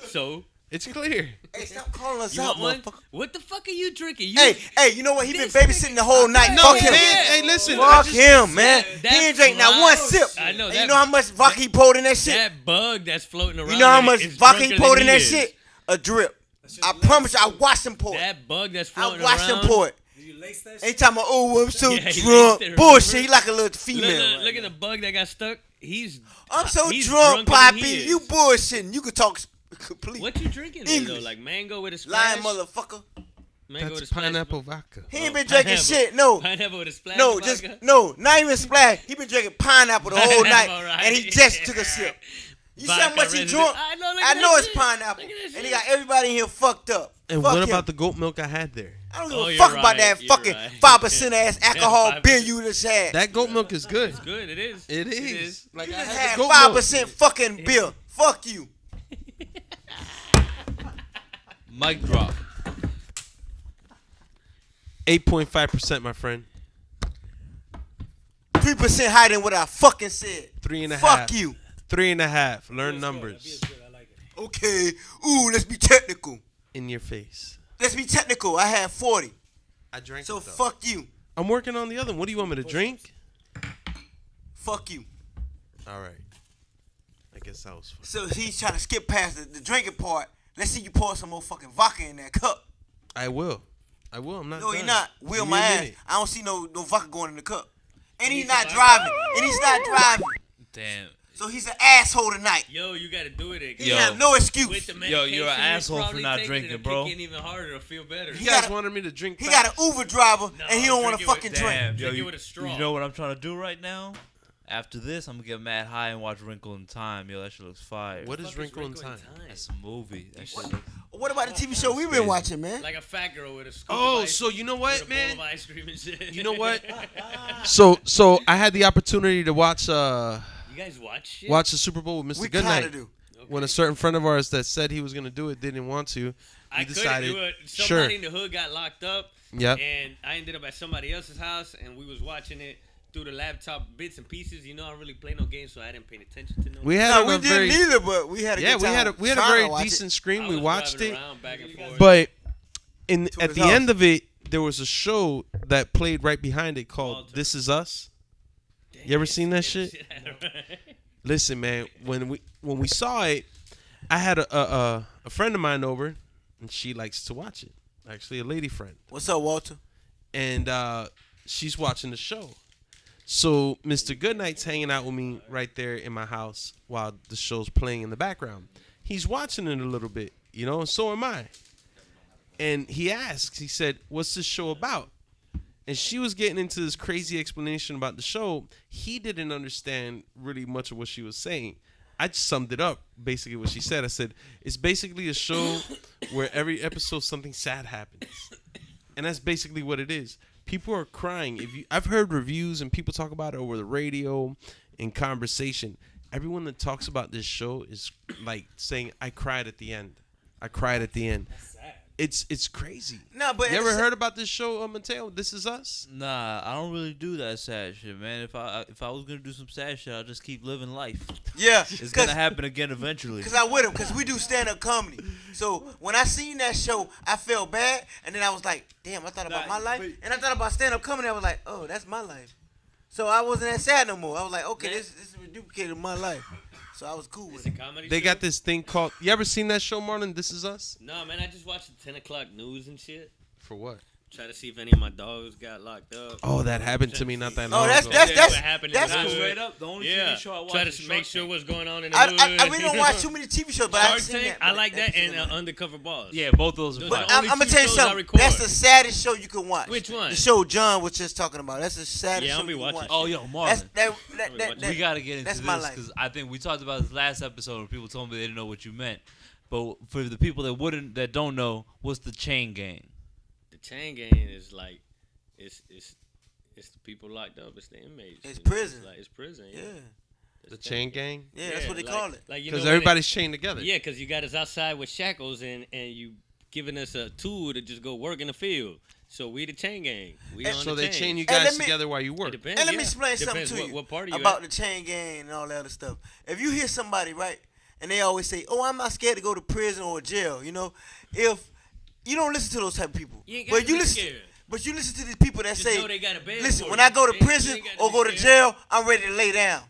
So. It's clear. Hey, stop calling us You out, want one? motherfucker. What the fuck are you drinking? Hey, you know what? He been This babysitting the whole night. No, Fuck man. him. Hey, listen. I Fuck just- him, man. that He ain't drink not fly- one sip. I know And that- you know how much vodka he poured in that shit? That bug that's floating around. You know how in it much is vodka he drunker poured than in that is. shit? A drip. I promise you, I watched him pour it. That bug that's I floating watched around. him pour it. Did you lace that Ain't shit? talking about, oh, I'm so Yeah, he drunk. laced it, Bullshit. remember? He like a little Look, female. look at the bug that got stuck. I'm so he's drunk, drunker than Poppy. he is. You bullshitting. You could talk complete. What you drinking there, though? English. Like mango with a splash? Lying motherfucker. Mango with a That's splash. pineapple vodka. He ain't been drinking Pineapple. shit. No. Pineapple with a splash. No, of just vodka? no, not even splash. He been drinking pineapple the whole night, Pineapple, right. and he just took a sip. You see how Vodka much he resident. drunk? I know, look I at know that it's shit. pineapple. Look at that And he shit. got everybody in here fucked up. And Fuck what him. about the goat milk I had there? I don't give Oh, a you're fuck about right, that you're fucking right. 5% ass alcohol 5%. beer you just had. That goat milk is good. It's good. It is. It is. Like You I just had had the goat milk. 5% fucking beer. Fuck you. Mic drop. 8.5%, my friend. 3% higher than what I fucking said. 3.5. Fuck you. 3.5. Learn numbers Okay. Ooh, let's be technical. in your face. Let's be technical. I had 40. I drank So it though. fuck you. I'm working on the other one. What do you want me to drink? Fuck you. All right. I guess that was fun. So he's trying to skip past the drinking part. Let's see you pour some more fucking vodka in that cup. I will. I'm not No, done. he not. Wheel Give my me a ass. minute. I don't see no vodka going in the cup. And he's not driving. And he's not driving. Damn. So he's an asshole tonight. Yo, you gotta do it again. He Yo. have no excuse. With the Yo, you're an medication asshole for probably not taking, drinking, it'll bro. kick in even harder to feel better. You He guys got a- wanted me to drink He fast? got an Uber driver No, and he don't want to drink it with- fucking Damn, drink. yo, Drink it with a straw. you know what I'm trying to do right now? After this, I'm gonna get mad high and watch Wrinkle in Time. Yo, that shit looks fire. What is Wrinkle in Time? That's a movie. That shit looks What about the TV show we've been watching, man? Like a fat girl with a scoop Oh, of ice, so you know with what, a bowl man? of ice cream and shit. You know what? So I had the opportunity to watch You guys watch shit? the Super Bowl with Mr. We Goodnight. kind of do. When a certain friend of ours that said he was gonna do it didn't want to, I we couldn't decided, do it. sure. Somebody in the hood got locked up. Yep. And I ended up at somebody else's house, and we was watching it through the laptop bits and pieces. You know, I don't really play no games, so I didn't pay attention to no. We had No, it we on didn't very, either, but we had a yeah, good we time. had a Trying to very watch it. decent I screen. We was watched driving it, around back and forth. but To at his the house. end of it, there was a show that played right behind it called Walter. "This Is Us." You ever seen that shit? Listen, man, when we saw it, I had a friend of mine over, and she likes to watch it. Actually, a lady friend, What's up, Walter? and she's watching the show. So Mr. Goodnight's hanging out with me right there in my house while the show's playing in the background. He's watching it a little bit, you know, and so am I. And he asks, he said, "What's this show about?" And she was getting into this crazy explanation about the show. He didn't understand really much of what she was saying. I just summed it up, basically what she said. I said, it's basically a show where every episode something sad happens. And that's basically what it is. People are crying. I've heard reviews and people talk about it over the radio in conversation. Everyone that talks about this show is like saying, I cried at the end. I cried at the end. It's crazy. No, but You ever heard about this show, Mateo? This Is Us? Nah, I don't really do that sad shit, man. If I was gonna do some sad shit, I'll just keep living life. Yeah, It's gonna happen again eventually. Cause I with him, cause we do stand up comedy. So when I seen that show, I felt bad, and then I was like, damn, I thought about my life, and I thought about stand up comedy. I was like, oh, that's my life. So I wasn't that sad no more. I was like, okay, this is duplicated my life. So I was cool with It's a it. comedy They show? got this thing called. You ever seen that show, Marlon? This Is Us? No, man, I just watched the 10 o'clock news and shit. For what? Try to see if any of my dogs got locked up. Oh, that happened to me not that Oh, long that's ago. that's Yeah, that's what happened in that's the cool. hood. Straight up, the only Yeah, TV show I watch try is to Shark make sure Tank. what's going on in the hood. I really don't watch too many TV shows, but I've Shark seen Tank, that. I like that, episode and of it. Undercover Boss. Yeah, both those are Those fine. are But only I'm gonna two tell you shows I something. record. That's the saddest show you can watch. Which one? The show John was just talking about. That's the saddest Yeah, show I'll be you can watching. watch. Oh, yo, That's Marlon. that We gotta get into that's this my life. because I think we talked about this last episode and people told me they didn't know what you meant. But for the people that don't know, what's the chain gang? The chain gang is like, it's the people locked up. It's the inmates. It's you know? prison. It's prison. Yeah, The chain gang? yeah, that's what they like, call it. Like, you Because know, when everybody's chained together. Yeah, because you got us outside with shackles and you giving us a tool to just go work in the field. So we the chain gang. We on So the they chain. chain you Hey, let guys me- together while you It work. depends, And let me yeah. explain something Depends to what, you what party you about at. the chain gang and all that other stuff. If you hear somebody, right, and they always say, "Oh, I'm not scared to go to prison or jail," you know, if you don't listen to those type of people, You ain't but gotta you be listen, scared. but you listen to these people that Just say, know they got a bed "Listen, for when you. I go to You ain't- prison you ain't gotta or be go to scared. jail, I'm ready to lay down."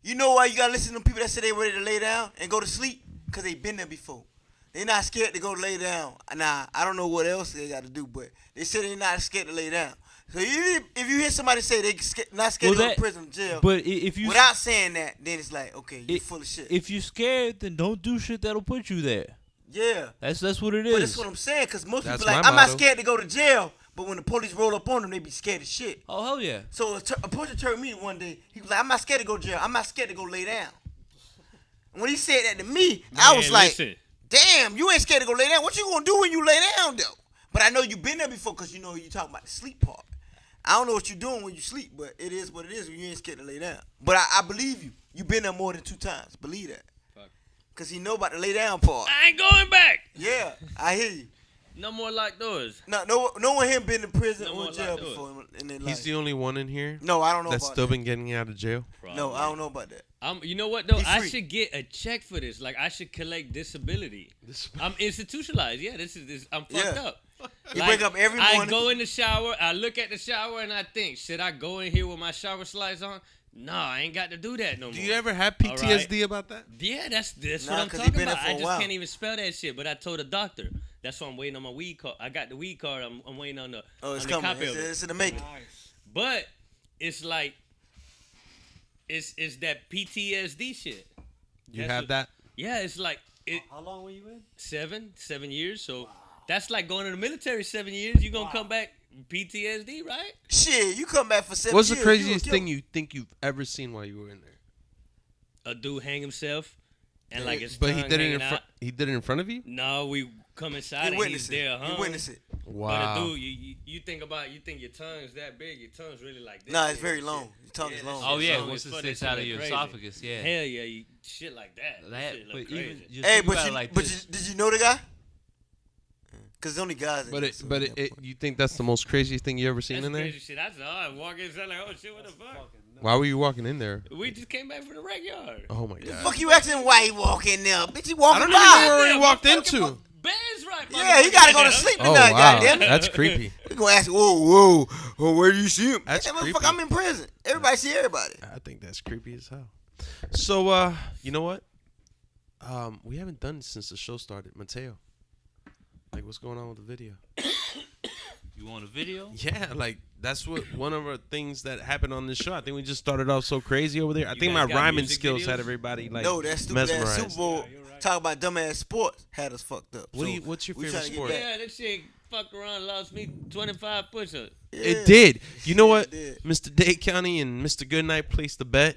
You know why you gotta listen to people that say they ready to lay down and go to sleep? Because they been there before. They not scared to go lay down. Nah, I don't know what else they got to do, but they say they not scared to lay down. So if you hear somebody say they not scared to go to prison or jail, But if you without saying that, then it's like, okay, you full of shit. if you're scared, then don't do shit that'll put you there. Yeah. That's what it But that's is. what I'm saying, because most That's people like, my I'm not motto. scared to go to jail, but when the police roll up on them, they be scared as shit. Oh hell yeah. So a person told me one day, he was like, I'm not scared to go to jail. I'm not scared to go lay down. when he said that to me, I was like, listen. damn, you ain't scared to go lay down. What you gonna do when you lay down though? But I know you've been there before because you know you talking about the sleep part. I don't know what you're doing when you sleep, but it is what it is when you ain't scared to lay down. But I believe you. You've been there more than 2 times. Believe that. Fuck. Because he know about the lay down part. I ain't going back. Yeah, I hear you. No more locked doors. No one here been in prison No or more jail locked doors. before in their He's life. the only one in here No, I don't know that's about still that. been getting out of jail. No, I don't know about that. You know what though? He I free. should get a check for this. Like I should collect disability. I'm institutionalized. Yeah, I'm fucked Yeah. up. You wake up every morning. I go in the shower. I look at the shower and I think, should I go in here with my shower slides on? No, I ain't got to do that no more. Do you ever have All PTSD about that? Yeah, that's Nah, what I'm 'cause he talking been there about. for a I just while. can't even spell that shit. But I told the doctor. That's why I'm waiting on my weed card. I got the weed card. I'm waiting on the. Oh, it's on the coming. copy of it. It's in the making. But it's like, it's that PTSD shit. You That's have what- that? Yeah, it's like How long were you in? 7 years. So that's like going to the military 7 years. You gonna come back PTSD, right? Shit, you come back for 7 What's the years. craziest thing you think you've ever seen while you were in there? A dude hang himself, and like his But tongue he did it hanging in front. out. He did it in front of you. No, we come inside You and he's witness there, it. huh? You witness it. Wow. But a dude, you think your tongue's that big. Your tongue's really like this. Nah, it's big very and long. shit. Your tongue is long. Oh yeah, long once as it fuck, sticks that out shit of your look crazy. esophagus, yeah. Hell yeah, shit like that. That, shit but look even crazy. just Hey, think but about you, it like but this. did you know the guy? Because it's only guys. in But there, it, so but yeah, it, you think that's the most craziest thing you ever seen That's in there? crazy shit. I saw. I walk inside like, oh shit, what the fuck? Why were you walking in there? We just came back from the rec yard. Oh my god. Fuck you asking why he walk in there? Bitch, he I walking don't even know by. where he Yeah, walked my into. Bed's right. Yeah, he gotta go to motherfucker. sleep Oh tonight, wow, goddamn it. that's creepy. We gonna ask, whoa, where do you see him? That's Hey, motherfucker, creepy. I'm in prison. Everybody see everybody. I think that's creepy as hell. So, you know what? We haven't done this since the show started. Mateo, like, what's going on with the video? You want a video? Yeah, like that's what one of our things that happened on this show. I think we just started off so crazy over there. I think my guys got rhyming music skills videos? had everybody like No, that stupid ass mesmerized. Super Bowl talk about dumbass sports had us fucked up. What do So you- what's your we favorite tryna get sport? back. Yeah, that shit fucked around, lost me 25 push-ups. Yeah. It did. You know what? It did. Mr. Dade County and Mr. Goodnight placed the bet,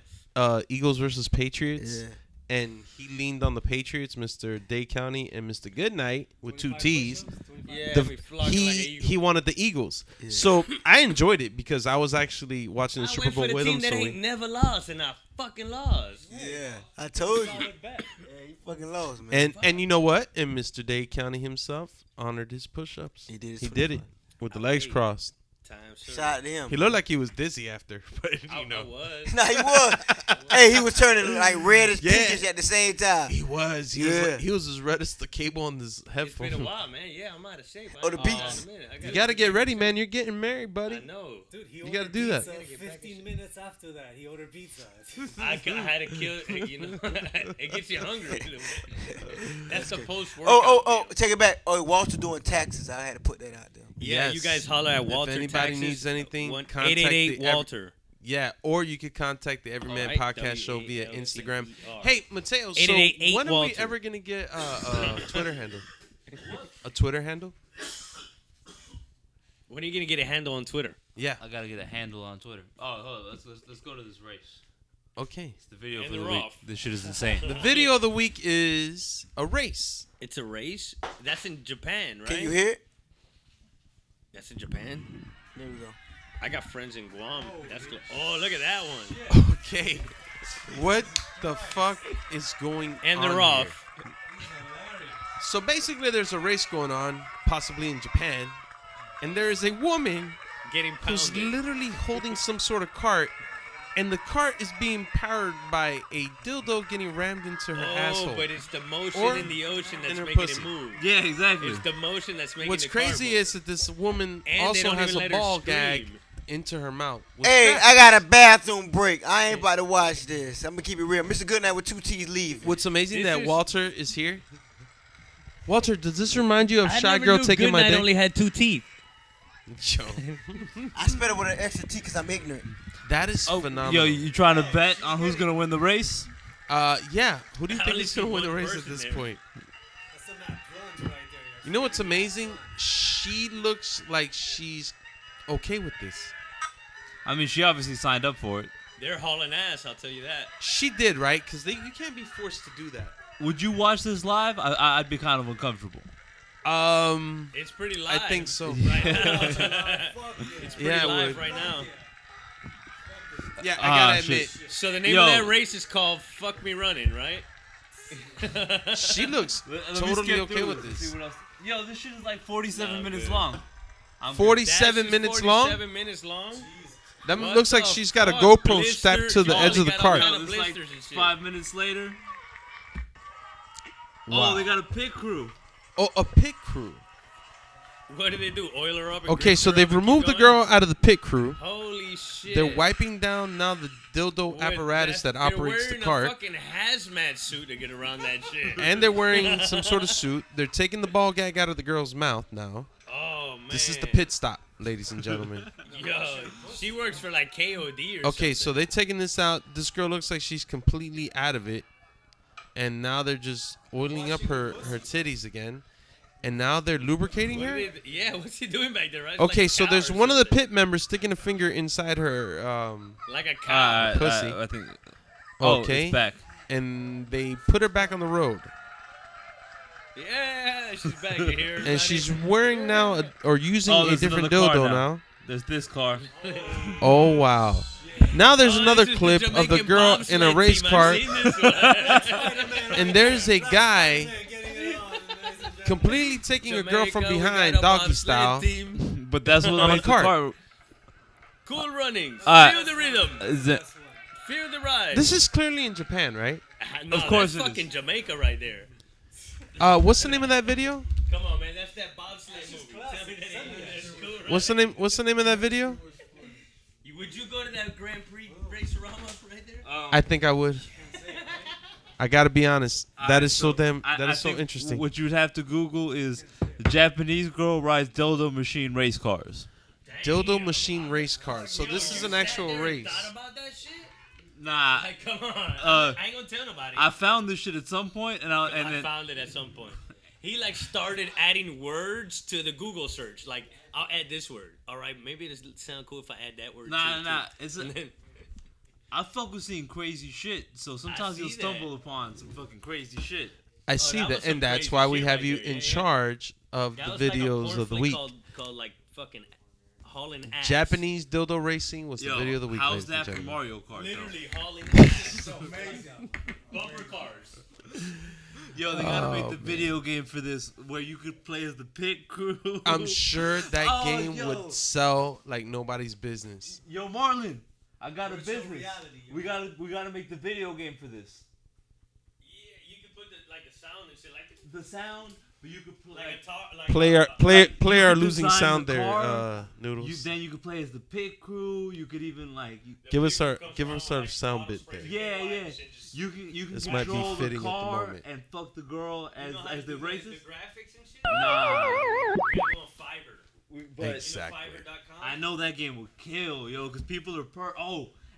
Eagles versus Patriots. Yeah. And he leaned on the Patriots, Mr. Dade County and Mr. Goodnight with 2 T's. Yeah, we flogged like an eagle. He wanted the Eagles. So I enjoyed it because I was actually watching the I Super went for Bowl the with team him. that So ain't never lost, and I fucking lost. Yeah, I told you. Yeah, he fucking lost, man. and you know what? And Mr. Dade County himself honored his push-ups. He did his He did it 25. with the legs crossed. Time, sir. Shout out to him. He looked like he was dizzy after, but I you know. was. Nah, he was. Hey, he was turning like red as Yeah. pinkish at the same time. He was. Yeah. He was as red as the cable on this It's headphone. been a while, man. Yeah, I'm out of shape. Oh, the I- beats. in a minute. I You gotta get ready, man. You're getting married, buddy. I know. Dude, he You ordered gotta do that. pizza 15 minutes after that. He ordered pizza. I had to kill. You know, it gets you hungry. A little bit. That's the post-workout. Oh, take it back. Oh, Walter doing taxes. I had to put that out there. Yeah, Yes. you guys holler at Walter. If anybody Taxes, needs anything, 888 contact the Walter. Yeah, or you could contact the Everyman All right, Podcast Show via W-A-L-T-E-R. Instagram. Hey, Mateo, so 888 when are we Walter. ever gonna get a Twitter handle? A Twitter handle? When are you gonna get a handle on Twitter? Yeah. I gotta get a handle on Twitter. Oh, hold on. Let's go to this race. Okay. It's the video And for the they're week. off. This shit is insane. The video of the week is a race. It's a race. That's in Japan, right? Can you hear it? That's in Japan. There we go. I got friends in Guam. That's oh, look at that one. Okay. What the fuck is going And on they're off. here? So basically, there's a race going on, possibly in Japan, and there is a woman Getting who's pounded. literally holding some sort of cart, and the cart is being powered by a dildo getting rammed into her asshole. But it's the motion Or in the ocean that's in her making pussy. it move. Yeah, exactly. It's the motion that's making What's the car crazy move. is that this woman And they also don't has even a let her ball gag scream. into her mouth. What's Hey, that? I got a bathroom break. I ain't about to watch this. I'm gonna keep it real. Mr. Goodnight with 2 T's leaving. What's amazing This that is- Walter is here. Walter, does this remind you of I Shy never Girl knew taking my Goodnight dick? only had 2 teeth. Yo, I spell it with an extra T because I'm ignorant. that is Yo, phenomenal. you trying to bet on who's gonna win the race? Yeah. Who do you I think only is see going to win the one race at person this there. point? That's a mad plunge right there. You know what's amazing? She looks like she's okay with this. I mean, she obviously signed up for it. They're hauling ass, I'll tell you that. She did, right? Because you can't be forced to do that. Would you watch this live? I'd be kind of uncomfortable. It's pretty live. I think so. Right now. It's pretty Yeah, it live would. right now. Yeah, I gotta shit. admit, So the name of that race is called "Fuck Me Running," right? she looks Let me totally skip okay through with it and this. see what else. Yo, this shit is like 47 No, minutes good. long. I'm 47 That's minutes just long? 47 minutes long. That What looks like the she's got a fuck? GoPro Blister- strapped to the you edge of the only got all cart. kind Yo, of it's like blisters and shit. 5 minutes later. Wow. Oh, they got a pit crew. Oh, a pit crew. What do they do? Oil her up? And Okay, grease so her they've up and keep removed the going? girl out of the pit crew. Holy shit! They're wiping down now the dildo With apparatus that they're operates the wearing cart. a fucking hazmat suit to get around that shit. And they're wearing some sort of suit. They're taking the ball gag out of the girl's mouth now. Oh man! This is the pit stop, ladies and gentlemen. Yo, she works for like KOD or Okay, so something. they're taking this out. This girl looks like she's completely out of it. And now they're just oiling up her titties again. And now they're lubricating What her? are they, yeah, what's he doing back there? Right? Okay, Like a so cow there's or one of the something. pit members sticking a finger inside her Like a cow. pussy. I think. Oh, Okay. it's back. And they put her back on the road. Yeah, she's back here. And she's wearing now or using a there's different another car dildo now. There's this car. Oh wow. Now there's another this is clip the of the Jamaican girl in a bobsled race team. I've cart, seen this one. and there's a guy completely taking a girl from Jamaica, we behind, got a doggy bobsled style. team. But that's what On a makes the cart. car. Cool runnings. Alright. Feel the rhythm. Is it- Feel the ride. This is clearly in Japan, right? No, Of course that's it is. fucking Jamaica right there. What's the name of that video? Come on, man. That's that bobsled movie. Tell me that ain't that's cool, right? What's the name of that video? Would you go to that Grand Prix race-rama right there? I think I would. I gotta be honest. That is so damn. I- That I is so think interesting. What you'd have to Google is the Japanese girl rides dildo machine race cars. Dildo machine race car. So this is an actual Sat there and race. Thought about that shit? Nah, Like, come on. Uh, I ain't gonna tell nobody. I found this shit at some point, and I then found it at some point. He like started adding words to the Google search. Like, I'll add this word. All right, maybe it'll sound cool if I add that word. Nah. too. It's And then, I fuck with seeing crazy shit, so sometimes see you'll stumble that. upon some fucking crazy shit. I see that was that, some and that's crazy why we shit have right you there. in Yeah. charge of that the was like a videos porn of the flick week. Called like fucking hauling ass. Japanese dildo racing was Yo, the video of the week. how's ladies and that for gentlemen. Mario Kart? Literally hauling ass. Bumper cars. Yo, they gotta make Oh, the video game for this where you could play as the pit crew. I'm sure that Oh, game yo. would sell like nobody's business. Yo, Marlon, I got a Virtual business. reality. We gotta make the video game for this. Yeah, you can put the sound and shit like The sound, but you could play. like a tar, like Play our you losing design sound the there, car, Noodles. Then you could play as the pit crew. You could even like. Give us our sound bit there. Yeah. You can This might be control fitting the at the car moment. and fuck the girl as the races. The graphics and shit. Nah, We're going Fiverr. but Exactly. Fiverr.com. I know that game will kill, yo, because people are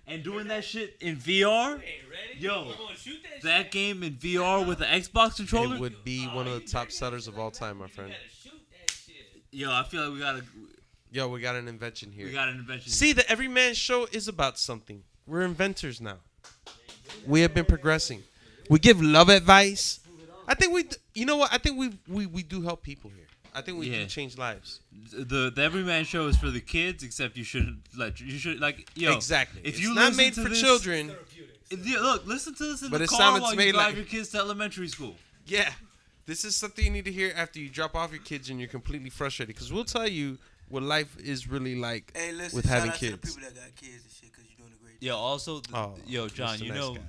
and doing that shit in VR. Hey, ready? Yo, We're gonna shoot that that shit. game in VR with the Xbox controller. It would be one of the top sellers of all time, my friend. You gotta shoot that shit. Yo, I feel like Yo, we got an invention here. we got an invention. See, the Everyman show is about something. We're inventors now. We have been progressing. We give love advice. I think you know what? I think we do help people here. I think we Yeah. do change lives. The Everyman show is for the kids, except you should yo Exactly. If It's you not listen made to for this- children. Look, listen to this in But the it car sounded while you made drive like- your kids to elementary school. Yeah. This is something you need to hear after you drop off your kids and you're completely frustrated. Because we'll tell you what life is really like Hey, listen, with shout having out to the kids. people that got kids and shit, because you're doing a great job. Yo, also, yo, John, Mr. you Nice know Guy.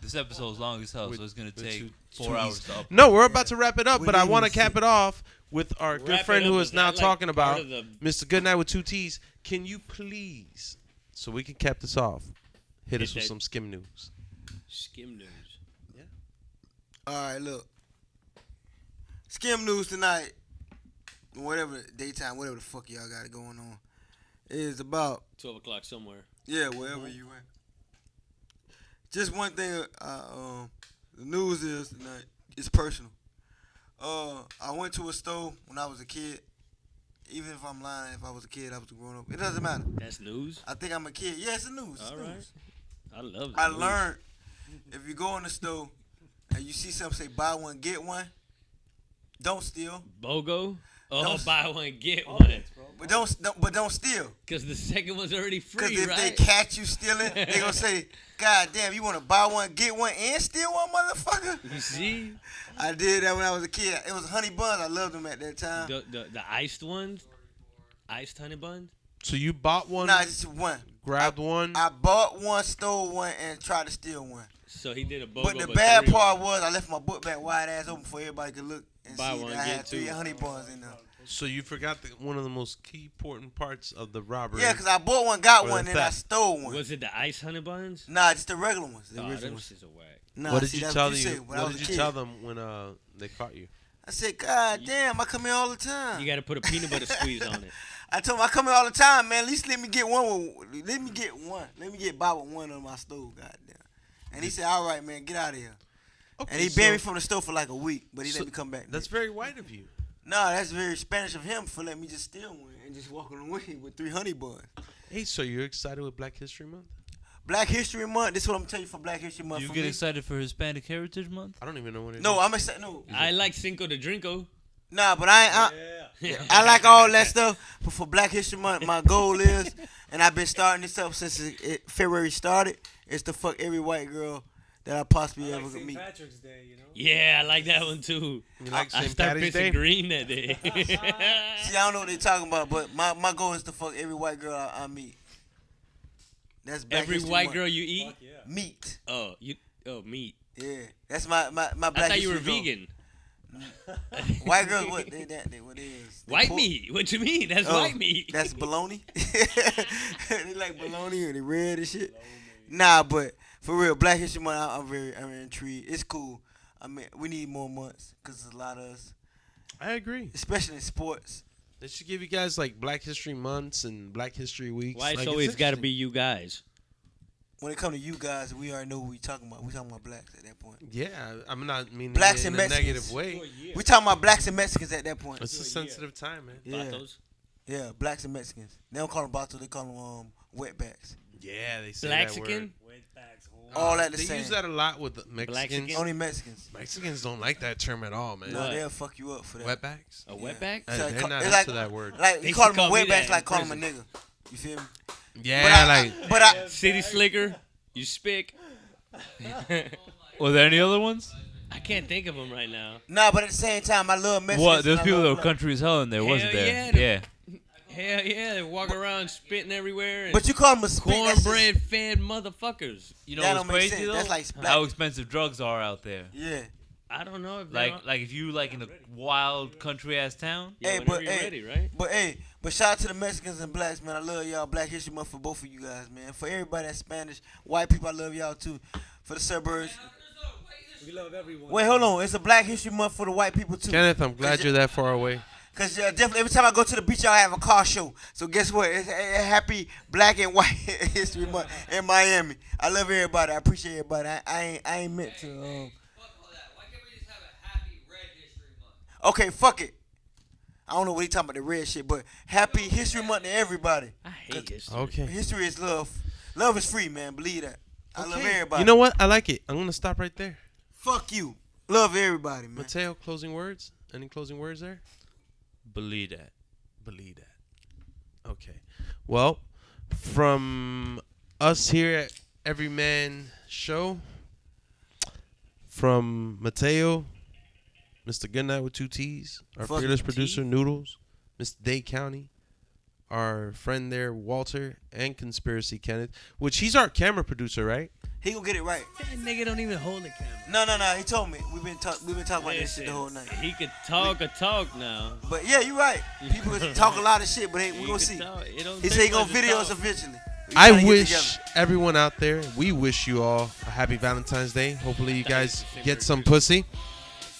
this episode's long as hell, With- so it's gonna with take two 4 hours easy. to upload. No, we're about to wrap it up, We but I need want to to cap see. it off with our Wrap good it friend up who with is now that, like, talking part about of the- Mr. Goodnight with 2 T's. Can you please, so we can cap this off, hit us with that- some skim news? Skim news. All right, look. Skim news tonight, whatever daytime, whatever the fuck y'all got going on, is about 12 o'clock somewhere. wherever you at. Just one thing. The news is tonight. It's personal. I went to a store when I was a kid. Even if I'm lying, if I was a kid, I was a grown up. It doesn't matter. That's news. I think I'm a kid. Yeah, it's the news. It's All news. right. I love. I learned if you go in the store and you see something say buy one get one, don't steal. BOGO. Oh, Don't- buy one get one. But don't steal. Because the second one's already Because free, if right? they catch you stealing, they gonna say, God damn, you want to buy one, get one, and steal one, motherfucker? You see? I did that when I was a kid. It was honey buns. I loved them at that time. The iced ones? Iced honey buns? So you bought one, Nah, just one. grabbed one. I bought one, stole one, and tried to steal one. So he did a BOGO. But the bad three part of was I left my book bag wide ass open for everybody to look and Buy see one, that I get had 3 two. honey buns in there. So you forgot one of the most key important parts of the robbery. Yeah, because I bought one, got Or one, the and I theft. stole them. one. Was it the iced honey buns? Nah, just the regular ones. The Oh, original them ones. shits are whack. Nah, What did see, you that's tell what you? said when I What was did a you kid. tell them when they caught you? I said, God damn, I come here all the time. You got to put a peanut butter squeeze on it. I told him I come here all the time, man. At least let me get one. Let me get one. Let me get by with one on my stove, goddamn. And he said, all right, man, get out of here. Okay, And he so banned me from the store for like a week, but he so let me come back. That's very white of you. Nah, that's very Spanish of him for letting me just steal one and just walking away with 3 honey buns. Hey, so you're excited with Black History Month? Black History Month. This is what I'm gonna tell you for Black History Month. You for get me. excited for Hispanic Heritage Month? I don't even know what it is. No, I'm excited. No, I like Cinco de Drinko. nah, but I like all that stuff. But for Black History Month, my goal is, and I've been starting this up since February started, is to fuck every white girl that I possibly ever could meet. Patrick's Day, you know. Yeah, I like that one too. You like I St. start Patty's pissing Day? green that day. See, I don't know what they're talking about, but my goal is to fuck every white girl I meet. That's Black Every History white Month. girl you eat? Fuck yeah. Meat. Meat. Yeah, that's my Black I thought you History were goal. vegan. White girls, what they what it is? They White pork. meat. What you mean? That's Oh, white meat. That's bologna. They like bologna and they red and shit. Nah, but for real, Black History Month, I'm very intrigued. It's cool. I mean, we need more months because there's a lot of us, I agree. especially in sports. They should give you guys like Black History Months and Black History Weeks. Why it's Like, always got to interesting. be you guys? When it comes to you guys, we already know what we talking about. We talking about blacks at that point. Yeah, I'm not meaning Blacks it and in a Mexicans. negative way. We talking about blacks and Mexicans at that point. It's a sensitive time, man. Yeah, Vatos? yeah, blacks and Mexicans. They don't call them batos, they call them wetbacks. Yeah, they say that word. Blaxican? All at the They same. use that a lot with the Mexicans. Blaxican? Only Mexicans. Mexicans don't like that term at all, man. No, What? they'll fuck you up for that. Wetbacks? A wetback? Hey, So they're not it's into like- that word. Like They you call used to them a call me wetbacks, that like in call them a nigga. You feel me? Yeah, But I, City slicker? You spick? Were there any other ones? I can't think of them right now. nah, but at the same time, I love Mexicans. What? There's and I people love that were black. country as hell in there, wasn't Hell there? yeah, Yeah. Hell yeah, they walk around spitting everywhere. And But you call them a spit. that's cornbread fed motherfuckers. You know That what's don't make crazy sense. though? That's like black- How expensive drugs are out there. just- yeah. I don't know if they're Like if you like in a wild country ass town. yeah, Hey, whenever but you're hey, ready, right? but shout out to the Mexicans and blacks, man. I love y'all. Black History Month for both of you guys, man. For everybody that's Spanish, white people, I love y'all too. For the suburbs. We love everyone. Wait, hold on. It's a Black History Month for the white people too. Kenneth, I'm glad you're that far away. Cause definitely every time I go to the beach, y'all have a car show. So guess what? It's a happy Black and White History Month in Miami. I love everybody. I appreciate everybody. I ain't meant to. Fuck all that. Why can't we just have a happy Red History Month? Okay, fuck it. I don't know what he talking about the red shit, but happy History Month to everybody. I hate history. Okay. History is love. Love is free, man. Believe that. I love everybody. You know what? I like it. I'm going to stop right there. Fuck you. Love everybody, man. Mateo, closing words? Any closing words there? Believe that. Believe that. Okay. Well, from us here at Everyman Show, from Mateo, Mr. Goodnight with 2 T's, our Fuck fearless T. producer, Noodles, Mr. Dade County, our friend there, Walter, and Conspiracy Kenneth, which he's our camera producer, right? He gonna get it right. That nigga don't even hold the camera. No. He told me. We've been talking about this shit the whole night. He could talk a talk now. But yeah, you right. People talk a lot of shit, but hey, we He gonna could see. talk. It don't He take said he gonna much to video talk. us eventually. We I tryna get wish together. everyone out there, we wish you all a happy Valentine's Day. Hopefully you guys Thanks. get some pussy.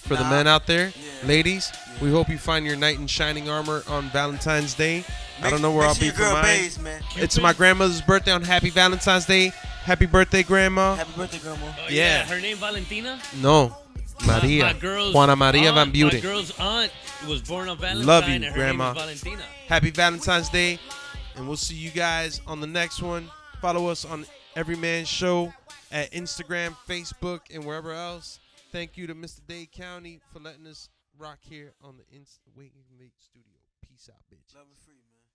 For the Nah. men out there, Yeah. ladies, we hope you find your knight in shining armor on Valentine's Day. I don't know where Make I'll sure be your for girl mine. bathes, man. It's my grandmother's birthday on Happy Valentine's Day. Happy birthday, Grandma. Happy birthday, grandma. Oh, Yeah. Her name Valentina? No, Maria. My girl's Juana Maria aunt, Van Buren. My girl's aunt was born on Valentine. Love you, and her Grandma. name is Valentina. Happy Valentine's Day. And we'll see you guys on the next one. Follow us on Everyman Show at Instagram, Facebook, and wherever else. Thank you to Mr. Dade County for letting us rock here on the Wait and Make Studio. Peace out, bitch. Love and free, man.